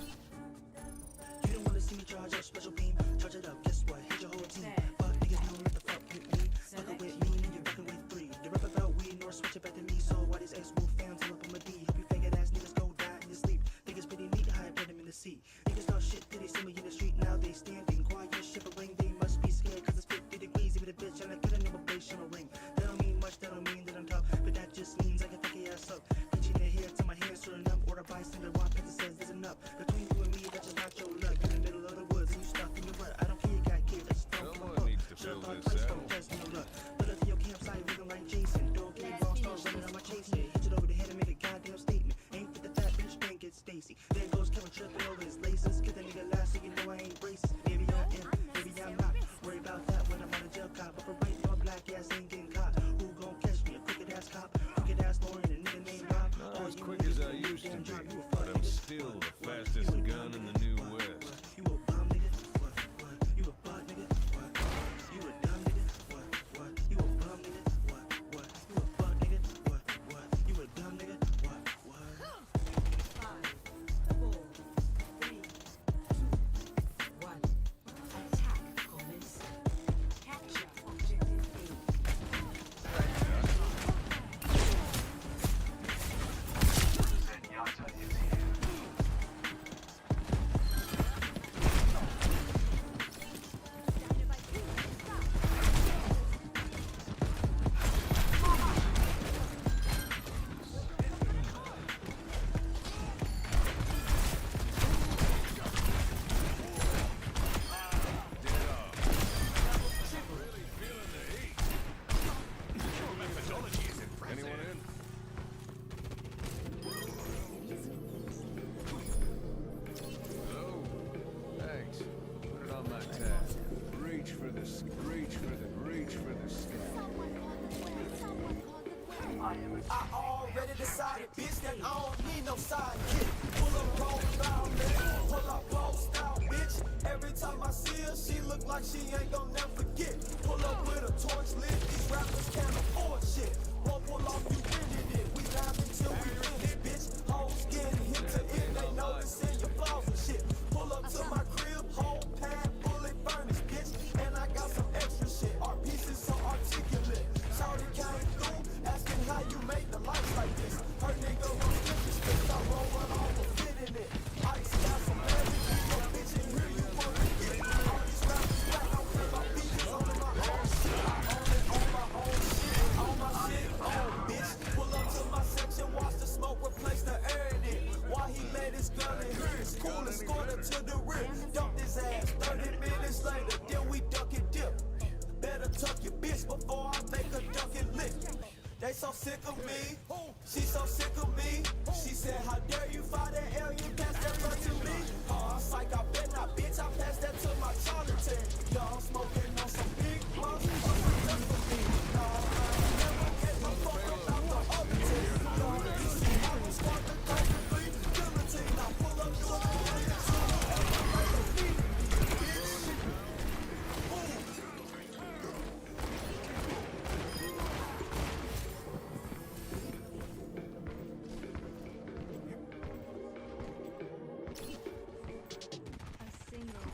You don't wanna see me charge up special beam. Charge it up, guess what? Hit your whole team. Fuck niggas know what the fuck with me. Fuckin' with me, and you're fucking with 3. The rap about weed, nor switch it back to me. So why these ex-wolf fans all up on my D? Hope you faggot ass niggas go die in your sleep. Think it's pretty neat how I put them in the seat. Niggas talk shit till they see me in the street. Now they standing quiet, shivering. They must be scared cause it's 50 degrees. Even a bitch and I get a number base on a ring. That don't mean much, that don't mean that I'm tough. But that just means I can fuck your ass up. Reaching their hair till my hands turn up. Or a bystander walk past says there's enough. Between you and me, that's just not your luck. In the middle of the woods and you stuck in your butt. I don't care, you got kids, I just don't give a fuck. Should've thought twice, don't test no luck. Pull up to your campsite looking like Jason. Don't get me wrong, start running on my chase. Hit it over the head and make a goddamn statement. Ain't fit the fat bitch, spank it Stacy. There goes Kevin tripping over his laces. Get that nigga last so you know I ain't racist. Maybe I am, maybe I'm not. Worry about that when I'm on a jail cop. But for right now, black ass ain't getting caught. Who gon' catch me? A crooked ass cop, crooked ass Lauren, and a nigga named Rob. Not as quick as I used to be, but I'm still the fastest gun in the New West. You a bum nigga? What? You a butt nigga? What? You a dumb nigga? What? You a bum nigga? What? You a butt nigga? What? You a dumb nigga? What? 5, 4, 3, 2, 1. Attack commence. Capture objective A. Anyone in? Hello? Thanks. Put it on my tab. Reach for the sky. I already decided, bitch, that I don't need no sidekick. Pull up, roll down, man. Pull up, post out, bitch. Every time I see her, she look like she ain't gon' never forget. Pull up with a torch lit, these rappers can't afford shit. Won't pull off, you winning it. We live until we finish, bitch. Hoes getting hit to it, they noticing your flaws and shit. Pull up to my crib, whole pad, bullet furnace, bitch. And I got some extra shit. Our pieces so articulate. Shawty came through, asking how you make the lights like this. Her nigga was disrespect, I roll one off a fit in it. Ice got some magic, you no bitch in here, you wanna get. All these rappers back, I play my beats on my own shit. I own it on my own shit, on my shit, on bitch. Pull up to my section, watch the smoke replace the air in it. While he laid his gun in here, it's cool and scored her to the rear. Dumped his ass, 30 minutes later, then we duck and dip. Better tuck your bitch before I make her duck and lick. They so sick of me, she so sick of me. She said, how dare you fight that alien, pass that gun to me. I'm psych, I bet not, bitch, I pass that to my charlatan. Y'all smoking on some big blunts, just for me. No, I ain't never get my fuck about the other team. Y'all, you see how we squad the country, guillotine. I pull up, do it, A single.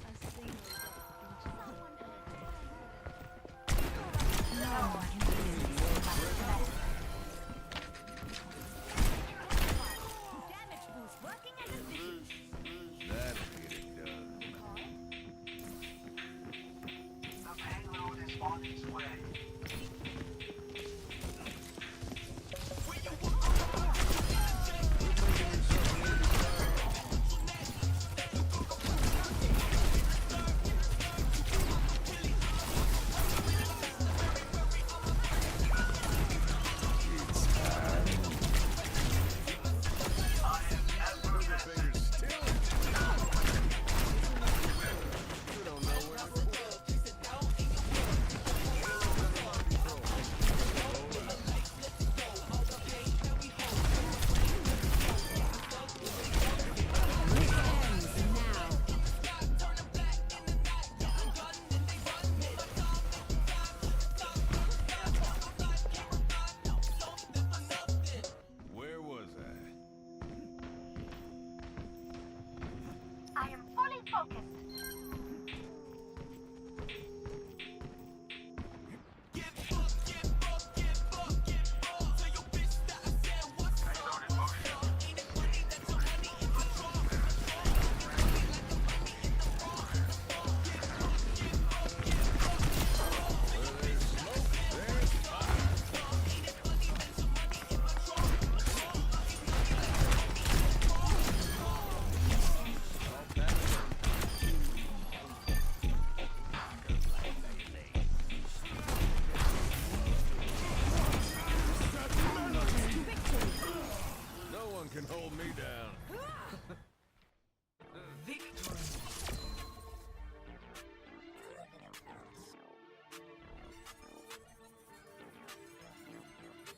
No one can hold me down. Victory.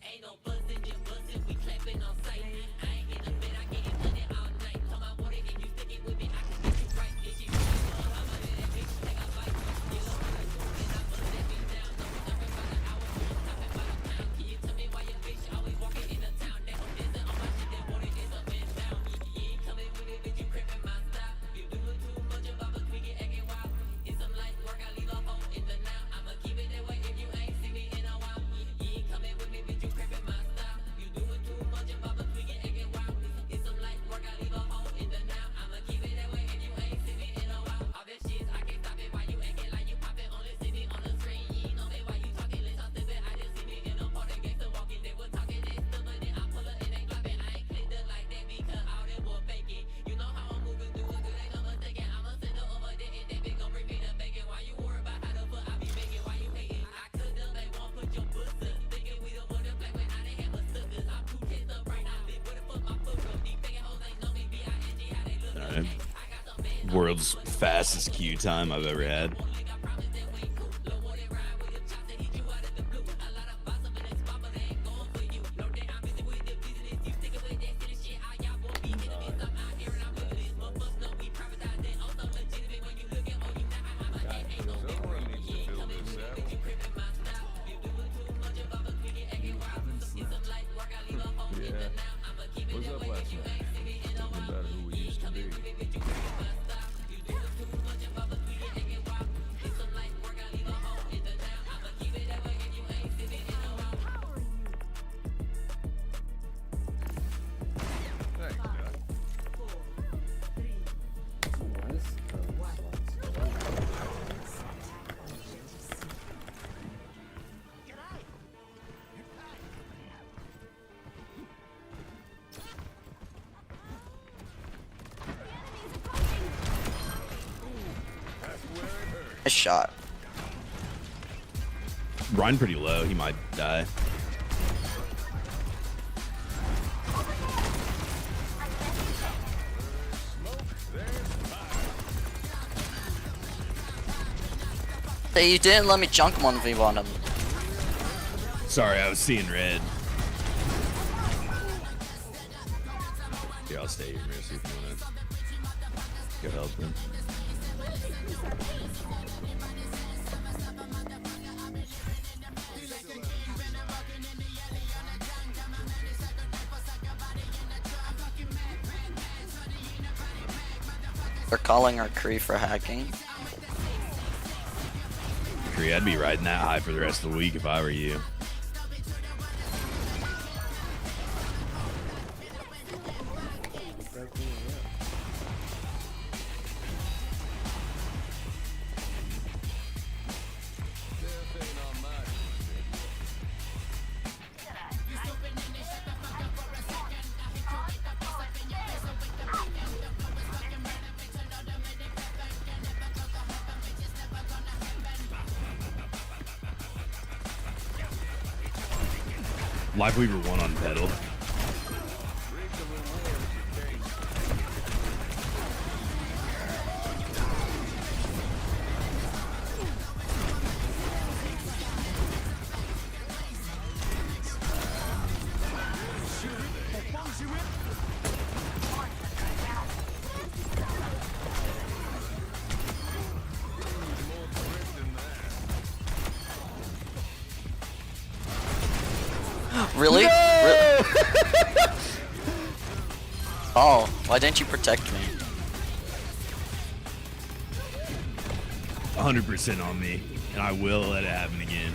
Ain't no buzzing, just buzzing. We clapping on sight. I ain't in the bed, I get it money all night. Come on, water, if you stick it with me, I can get you right. If you really love, I'ma let that bitch take a bite. You love how I do, and I'ma let me down. No, we jumping by the hour, stopping by the pound. Can you tell me why your bitch always walking in the town? That I'm dancing on my shit, that water is up and down. You ain't coming with it, bitch, you cramping my style. You doing too much, your baba tweaking, acting wild. It's some light work, I leave a hole in the now. I'ma keep it that way if you ain't seen me in a while. You ain't coming with me, bitch, you cramping my style. You doing too much, your baba tweaking, acting wild. It's some light work, I leave a hole in the now. I'ma keep it that way if you ain't seen me in a while. All that shit, I can't stop it. Why you acting like you poppin'? Only see me on the screen. You ain't know me, why you talking? Let's talk stupid. I just see me in a party, gangsta walking. They were talking, they stupid. Then I pull up and they flopping. I ain't clicked up like that because all them was faking. You know how I'm moving through it, good, ain't no mistaken. I'ma send her over there and that bitch gon' bring me the bacon. Why you worry about how the fuck I be making? Why you hating? I could've they won't put your puss up. Thinking we don't want them black when I done had my suckers. I'm too pissed up right now, bitch. Where the fuck my foot from? These fake hoes ain't know me, B-I-N-G, how they look. Alright. World's fastest queue time I've ever had. What's up last night? Talking about who we used to be. Thanks, Doc. 4, 3, Why is Nice shot. Ryan pretty low, he might die. Hey, you didn't let me junk 1v1 him. Sorry, I was seeing red. Here, I'll stay here, Mercy, if you wanna go help him. They're calling our Kree for hacking. Kree, I'd be riding that high for the rest of the week if I were you. Liveweaver 1 on pedal. Really? No! Really? Oh, why didn't you protect me? 100% on me, and I will let it happen again.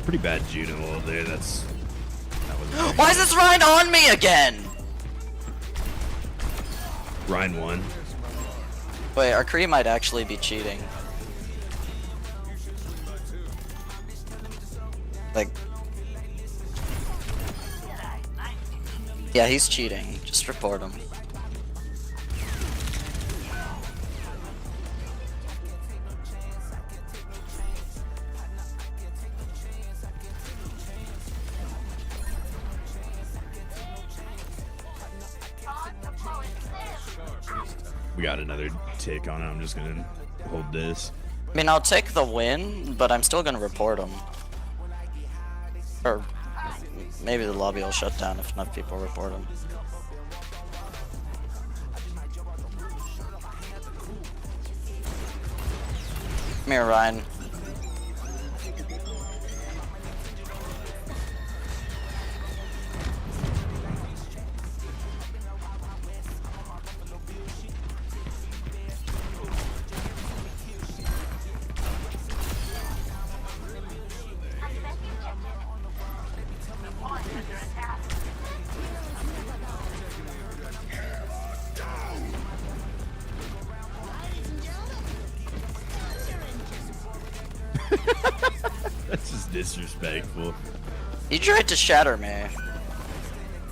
Pretty bad judo there. That was Why is this Ryan on me again? Ryan won. Wait, our Kree might actually be cheating. Like, yeah, he's cheating. Just report him. We got another tick on it. I'm just gonna hold this. I mean, I'll take the win, but I'm still gonna report him. Or maybe the lobby will shut down if enough people report him. Come here, Ryan. That's just disrespectful. He tried to shatter me.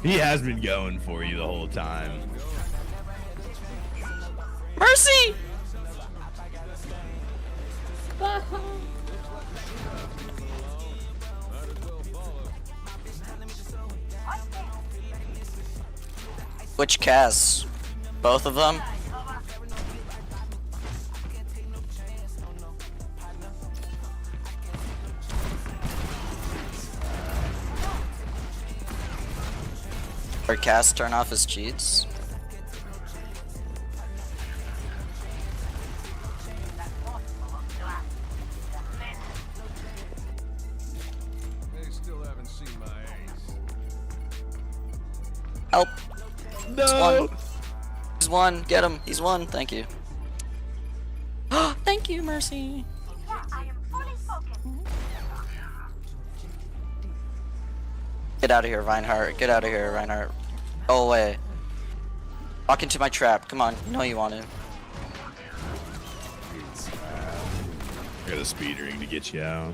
He has been going for you the whole time. Mercy! Which Cass? Both of them? Or Cass turn off his cheats? Help! No! He's one. Get him. He's one. Thank you. Thank you, Mercy. Get out of here, Reinhardt. Get out of here, Reinhardt. Go away. Walk into my trap. Come on. You know you want to. I got a speed ring to get you out.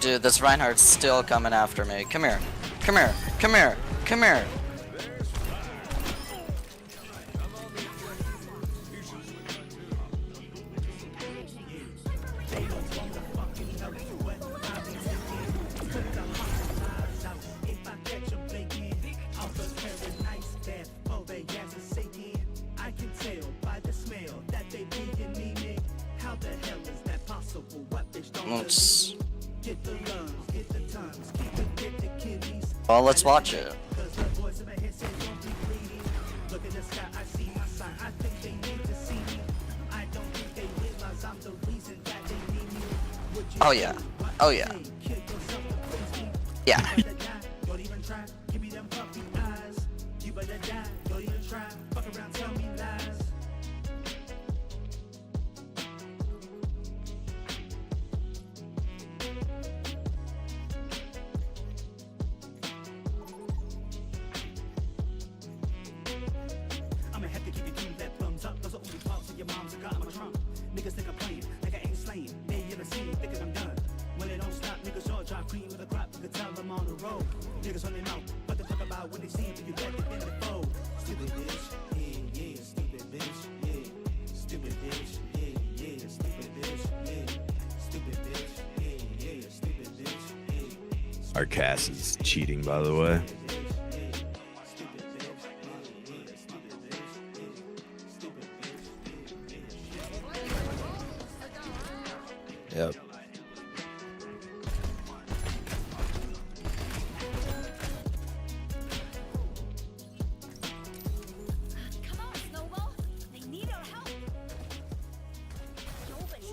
Dude, this Reinhardt's still coming after me. Come here. Come here. Come here. Come here. Well, let's watch it. Oh yeah. Oh yeah. Yeah. Our Cass is cheating, by the way. Yep. Come on, Snowball. They need our help.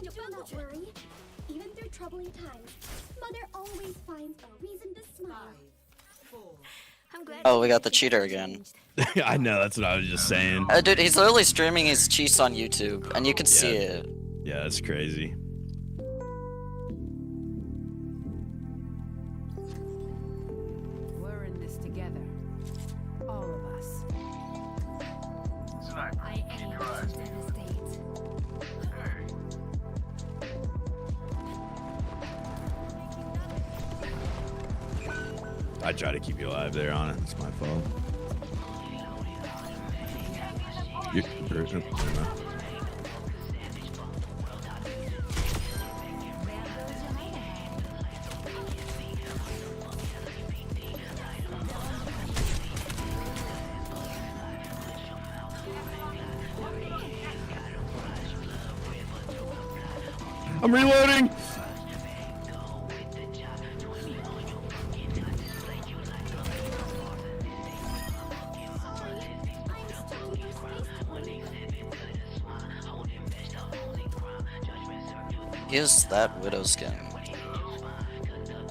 Do not worry. Even through troubling times, Mother always finds a reason to smile. 5, 4, I'm glad. Oh, we got the cheater again. I know, that's what I was just saying. Dude, he's literally streaming his cheats on YouTube, and you can see it. Yeah, that's crazy. we're in this together. All of us. I aim to devastate. I try to keep you alive there, Anna. It's my fault. I'm reloading! He has that Widow skin.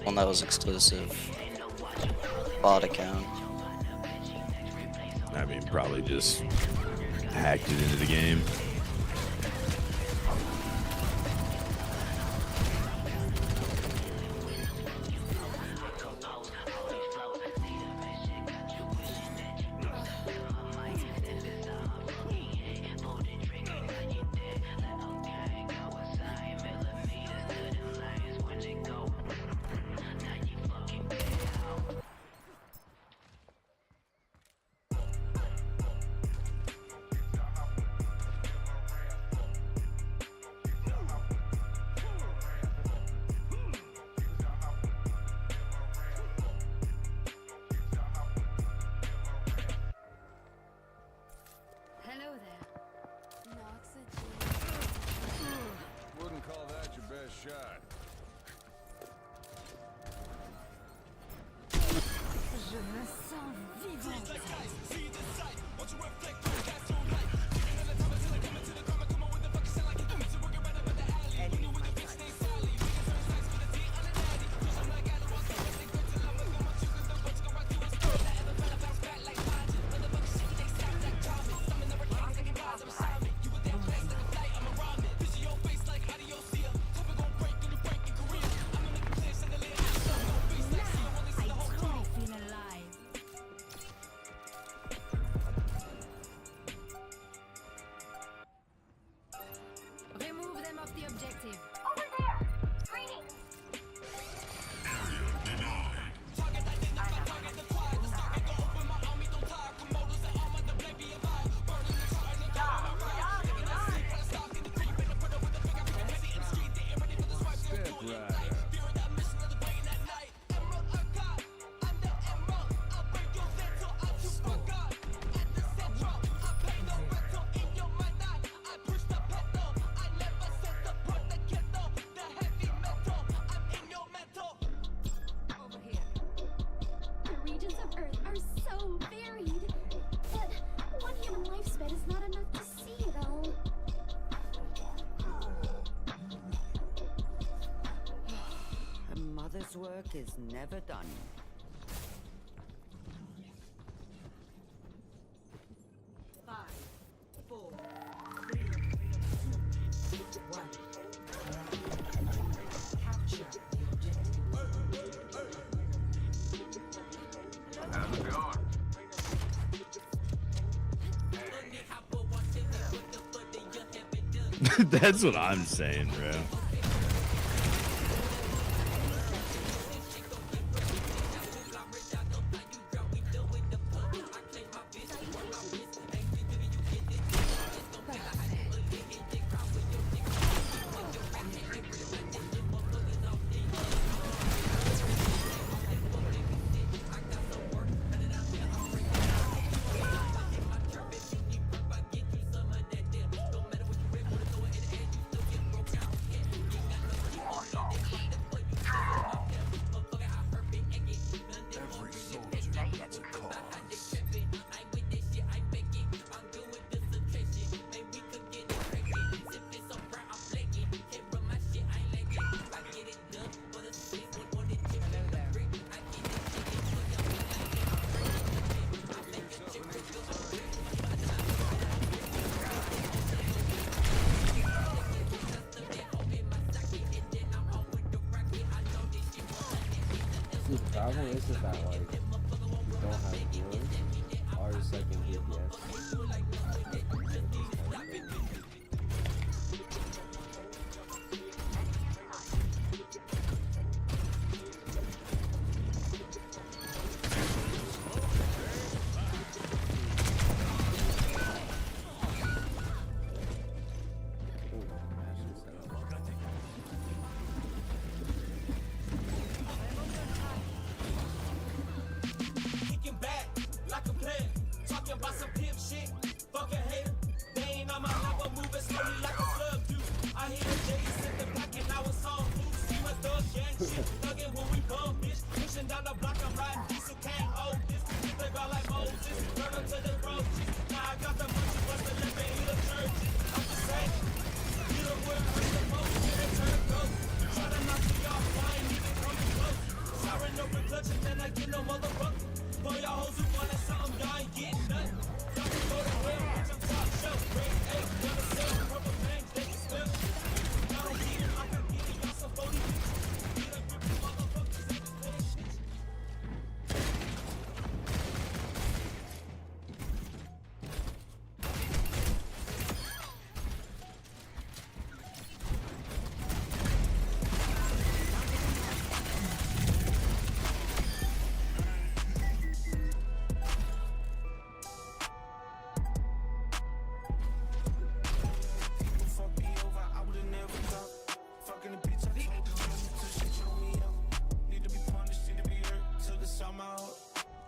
One that was exclusive. Bot account. I mean, probably just hacked it into the game. Hello there. Wouldn't call that your best shot. Je me sens vivante. Remove them off the objective. Over there! Screening! Over here. The regions of Earth are so varied. But one human lifespan is not enough to see it all. A mother's work is never done. 5, 4, 3, 2, 1. Capture the objective. That's what I'm saying, bro. Problem is that like you don't have viewers. Ours like in BTS. Kicking back like a player, talking about some pimp shit. Fuck a hater, they ain't on my level, moving slowly like a slug do. I hear the J's in the back and I was on loose. See my thug gang shit, thuggin' when we bum, bitch. Pushing down the block, I'm riding diesel, can't hold this. They ride like Moses, burn up to the roaches. Now I got the money, what's the limit? He the church. I'm just saying, you the word, hurt the most, get it turned ghost. Try to knock me off, I ain't even coming close. Siren open clutching, then I get no motherfucker. For y'all hoes who wanted something, y'all ain't getting nothing. Y'all can go to hell, bitch, I'm top shelf. Great egg, never sell, rubber bands, they can smell. Y'all don't get it like I'm getting y'all some 40 bitches. Get a grip, you motherfuckers, ain't just paying shit. Fuck me over, I would've never thought. Fucking a bitch, I told her till she throw me out. Need to be punished, need to be hurt till it's on my heart.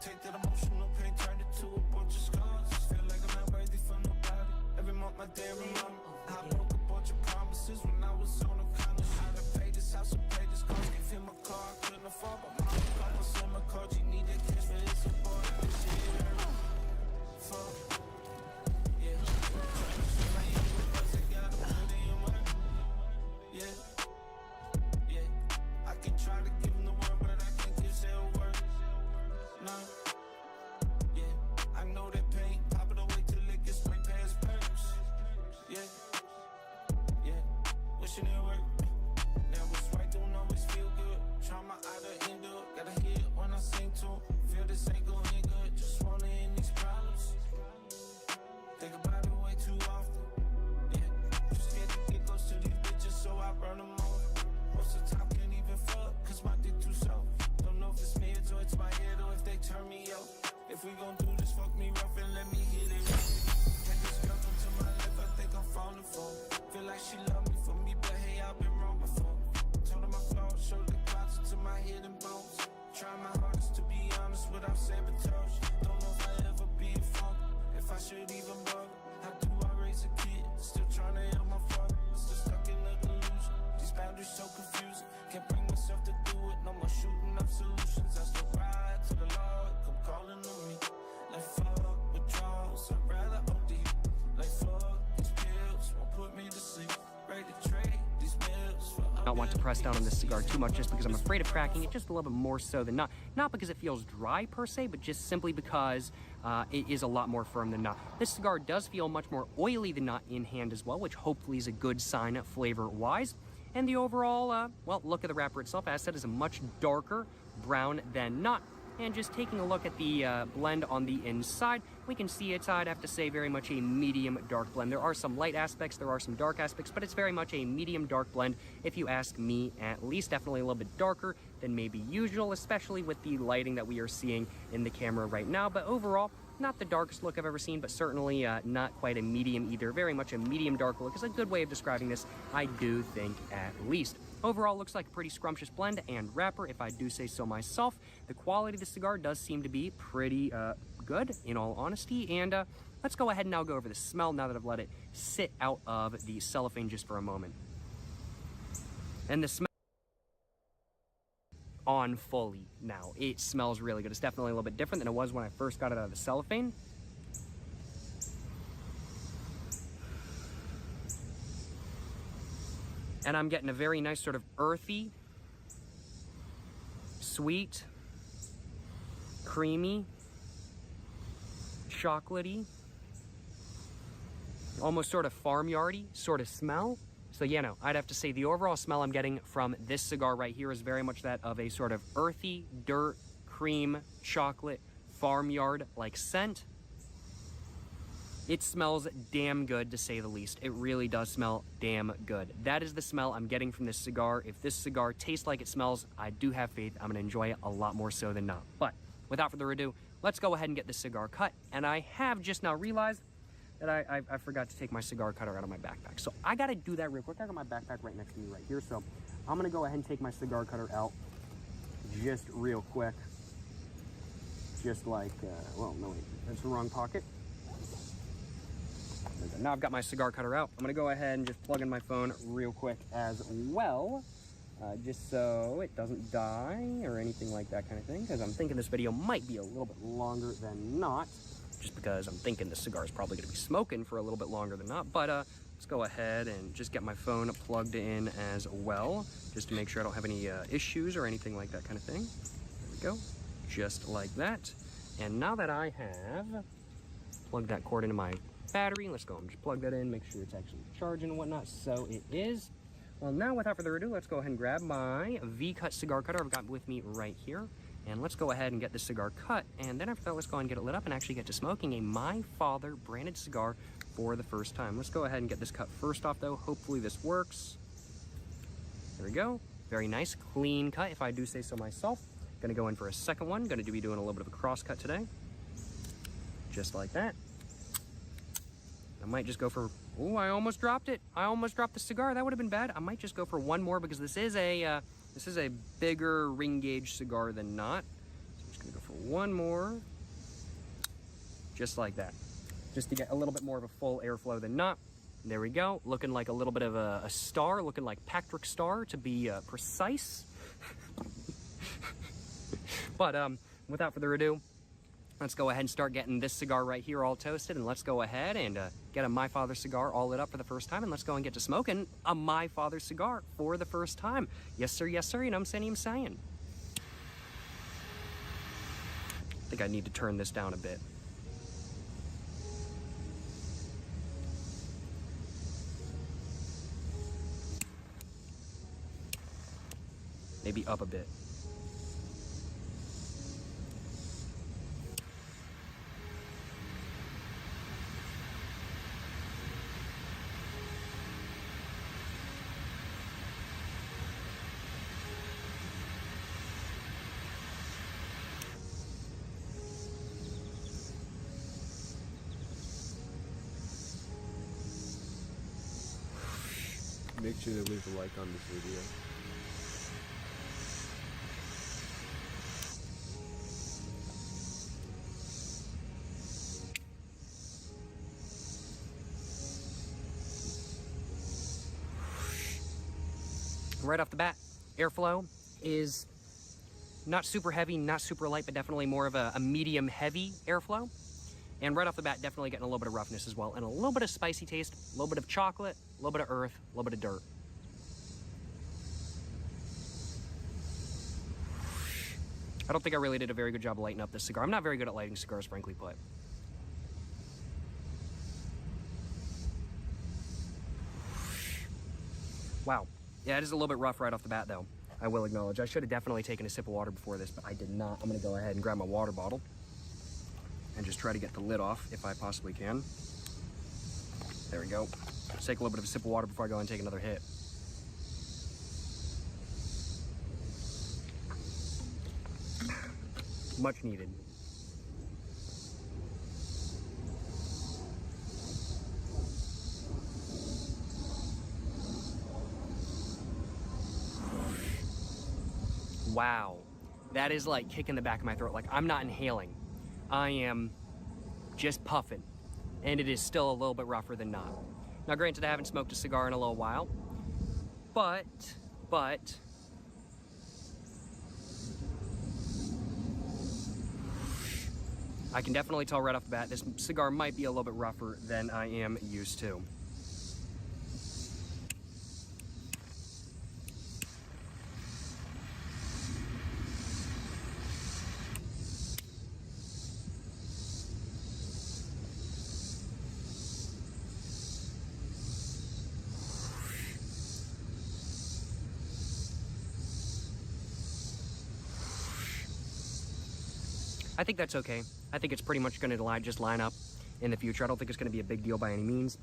Take that emotional pain, turn it to a bunch of scars. Feel like I'm not worthy for nobody. Every month my day remind me. I broke a bunch of promises when I was on a kind of shit. I paid this house, I paid this car, gave him a car, I couldn't afford. But mama got my son, my car, you need that cash for his support. This shit hurt. Fuck. Yeah. My younger brother gotta put in work. Yeah. Yeah. I can try to give him the word, but I can't give zero word. No. Yeah. I know that pain. Pop it away till it gets straight past perks. Yeah. Yeah. Wishing it worked. Now what's right don't always feel good. Trauma out of end up. Gotta hear it when I sing to him. Feel this ain't gon' end good. Just wanna end these problems. Think about it way too often. Yeah. Just scared to get close to these bitches, so I burn them all. Most of the time can't even fuck, cause my dick too soft. Don't know if it's me or it's my head or if they turn me out. If we gon' do this, fuck me rough and let me hit it right. Take this girl to my left, I think I'm falling for her. Feel like she love me for me, but hey, I've been wrong before. Told her my flaws, showed the closet to my hidden bones. Try my hardest to be honest without sabotage. Don't know if I ever be a father, if I should even bother. How do I raise a kid? Still trying to help my father. Still stuck in a delusion. These boundaries so confusing. Can't bring myself to do it. No more shooting up solutions. I still ride to the Lord. Come calling on me. Like fuck withdrawals. I'd rather OD. Like fuck these pills. Won't put me to sleep. Ready to trade these pills for Not want to press down on this cigar too much just because I'm afraid of cracking it just a little bit more so than not. Not because it feels dry per se, but just simply because it is a lot more firm than not. This cigar does feel much more oily than not in hand as well, which hopefully is a good sign flavor-wise. And the overall, well, look at the wrapper itself, as said, is a much darker brown than not. And just taking a look at the blend on the inside, we can see it's, I'd have to say, very much a medium dark blend. There are some light aspects, there are some dark aspects, but it's very much a medium dark blend, if you ask me at least. Definitely a little bit darker than maybe usual, especially with the lighting that we are seeing in the camera right now. But overall, not the darkest look I've ever seen, but certainly not quite a medium either. Very much a medium dark look is a good way of describing this, I do think, at least. Overall, looks like a pretty scrumptious blend and wrapper, if I do say so myself. The quality of the cigar does seem to be pretty good, in all honesty. And let's go ahead and now go over the smell now that I've let it sit out of the cellophane just for a moment. And the smell on fully now. It smells really good. It's definitely a little bit different than it was when I first got it out of the cellophane. And I'm getting a very nice sort of earthy, sweet, creamy, chocolatey, almost sort of farmyardy sort of smell. So yeah, no, I'd have to say the overall smell I'm getting from this cigar right here is very much that of a sort of earthy, dirt, cream, chocolate, farmyard-like scent. It smells damn good, to say the least. It really does smell damn good. That is the smell I'm getting from this cigar. If this cigar tastes like it smells, I do have faith I'm gonna enjoy it a lot more so than not. But without further ado, let's go ahead and get this cigar cut. And I have just now realized that I forgot to take my cigar cutter out of my backpack. So I gotta do that real quick. I got my backpack right next to me right here. So I'm gonna go ahead and take my cigar cutter out just real quick. Just like, well, no, wait, that's the wrong pocket. Now I've got my cigar cutter out. I'm gonna go ahead and just plug in my phone real quick as well, just so it doesn't die or anything like that kind of thing, because I'm thinking this video might be a little bit longer than not, just because I'm thinking the cigar is probably gonna be smoking for a little bit longer than not. But let's go ahead and just get my phone plugged in as well, just to make sure I don't have any issues or anything like that kind of thing. There we go, just like that. And now that I have plugged that cord into my battery, let's go and just plug that in, make sure it's actually charging and whatnot. So it is. Well, now without further ado, let's go ahead and grab my V-cut cigar cutter I've got with me right here, and let's go ahead and get this cigar cut. And then after that, let's go ahead and get it lit up and actually get to smoking a My Father branded cigar for the first time. Let's go ahead and get this cut first off though. Hopefully this works. There we go. Very nice, clean cut, if I do say so myself. Gonna go in for a second one. Gonna be doing a little bit of a cross cut today. Just like that. I might just go for, oh, I almost dropped it. I almost dropped the cigar. That would have been bad. I might just go for one more because this is a bigger ring gauge cigar than not. So I'm just gonna go for one more, just like that, just to get a little bit more of a full airflow than not. There we go, looking like a little bit of a star, looking like Patrick Star to be precise. But without further ado, let's go ahead and start getting this cigar right here all toasted, and let's go ahead and get a My Father cigar all lit up for the first time, and let's go and get to smoking a My Father cigar for the first time. Yes, sir, you know what I'm saying? I think I need to turn this down a bit. Maybe up a bit. Make sure to leave a like on this video. Right off the bat, airflow is not super heavy, not super light, but definitely more of a medium heavy airflow. And right off the bat, definitely getting a little bit of roughness as well, and a little bit of spicy taste, a little bit of chocolate, a little bit of earth, a little bit of dirt. I don't think I really did a very good job of lighting up this cigar. I'm not very good at lighting cigars, frankly put. Wow. Yeah, it is a little bit rough right off the bat, though. I will acknowledge. I should have definitely taken a sip of water before this, but I did not. I'm going to go ahead and grab my water bottle and just try to get the lid off if I possibly can. There we go. Let's take a little bit of a sip of water before I go and take another hit. Much needed. Wow. That is like kicking the back of my throat. Like, I'm not inhaling. I am just puffing. And it is still a little bit rougher than not. Now, granted, I haven't smoked a cigar in a little while. But... I can definitely tell right off the bat, this cigar might be a little bit rougher than I am used to. I think that's okay. I think it's pretty much going to just line up in the future. I don't think it's going to be a big deal by any means.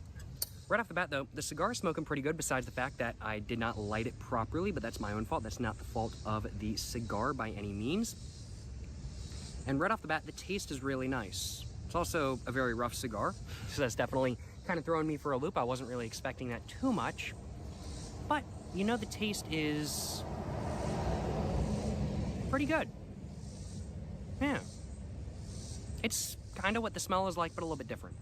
Right off the bat, though, the cigar is smoking pretty good, besides the fact that I did not light it properly, but that's my own fault. That's not the fault of the cigar by any means. And right off the bat, the taste is really nice. It's also a very rough cigar, so that's definitely kind of throwing me for a loop. I wasn't really expecting that too much. But, you know, the taste is pretty good. Yeah. It's kind of what the smell is like, but a little bit different.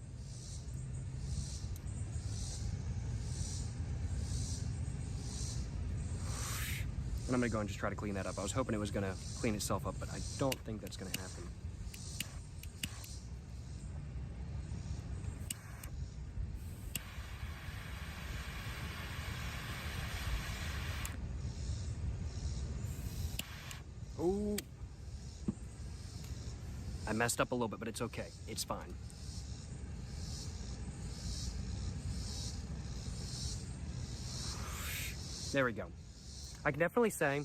And I'm gonna go and just try to clean that up. I was hoping it was gonna clean itself up, but I don't think that's gonna happen. Oh, I messed up a little bit, but it's okay. It's fine. There we go. I can definitely say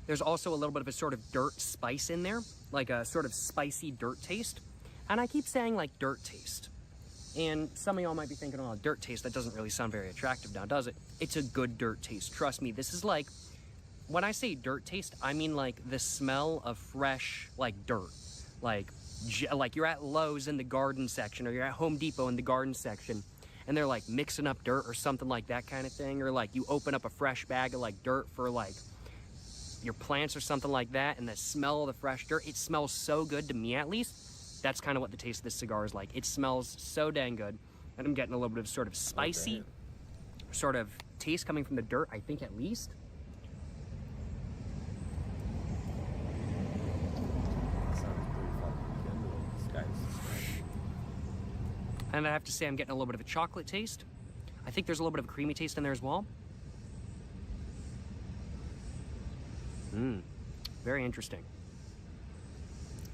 there's also a little bit of a sort of dirt spice in there, like a sort of spicy dirt taste. And I keep saying like dirt taste. And some of y'all might be thinking, oh, dirt taste, that doesn't really sound very attractive now, does it? It's a good dirt taste. Trust me, this is like, when I say dirt taste, I mean like the smell of fresh, like dirt. Like you're at Lowe's in the garden section, or you're at Home Depot in the garden section, and they're like mixing up dirt or something like that kind of thing. Or like you open up a fresh bag of like dirt for like your plants or something like that, and the smell of the fresh dirt, it smells so good, to me at least. That's kind of what the taste of this cigar is like. It smells so dang good. And I'm getting a little bit of sort of spicy sort of taste coming from the dirt, I think at least. And I have to say I'm getting a little bit of a chocolate taste. I think there's a little bit of a creamy taste in there as well. Very interesting.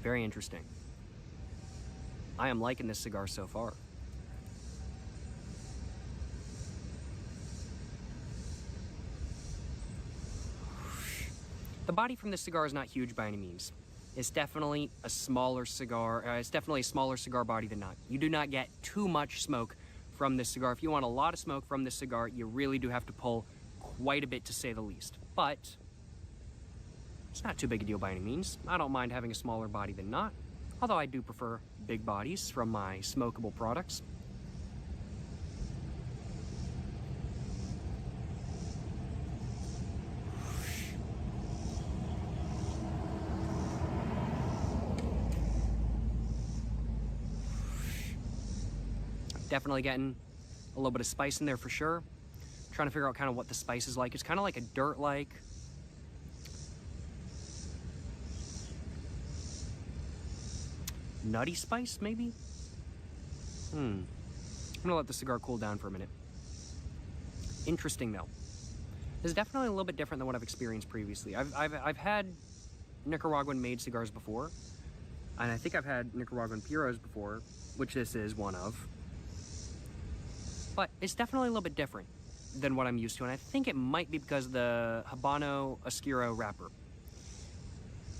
Very interesting. I am liking this cigar so far. The body from this cigar is not huge by any means. It's definitely a smaller cigar. It's definitely a smaller cigar body than not. You do not get too much smoke from this cigar. If you want a lot of smoke from this cigar, you really do have to pull quite a bit, to say the least. But it's not too big a deal by any means. I don't mind having a smaller body than not, although I do prefer big bodies from my smokable products. Definitely getting a little bit of spice in there for sure. Trying to figure out kind of what the spice is like. It's kind of like a dirt-like. Nutty spice, maybe? I'm gonna let the cigar cool down for a minute. Interesting, though. This is definitely a little bit different than what I've experienced previously. I've had Nicaraguan-made cigars before, and I think I've had Nicaraguan Puros before, which this is one of. But it's definitely a little bit different than what I'm used to, and I think it might be because of the Habano Oscuro wrapper.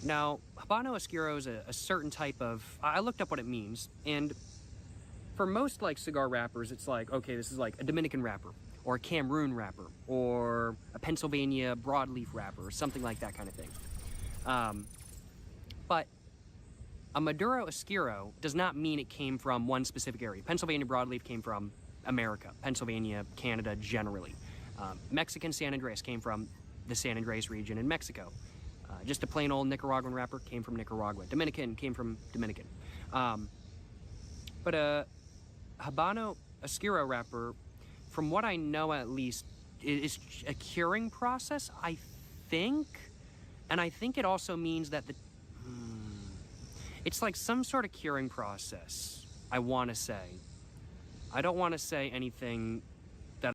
Now, Habano Oscuro is a certain type of... I looked up what it means, and for most like cigar wrappers, it's like, okay, this is like a Dominican wrapper, or a Cameroon wrapper, or a Pennsylvania broadleaf wrapper, or something like that kind of thing. But a Maduro Oscuro does not mean it came from one specific area. Pennsylvania broadleaf came from America, Pennsylvania, Canada generally. Mexican San Andres came from the San Andres region in Mexico. Just a plain old Nicaraguan wrapper came from Nicaragua. Dominican came from Dominican. But a Habano Oscuro wrapper, from what I know at least, is a curing process, I think. And I think it also means that it's like some sort of curing process, I want to say. I don't want to say anything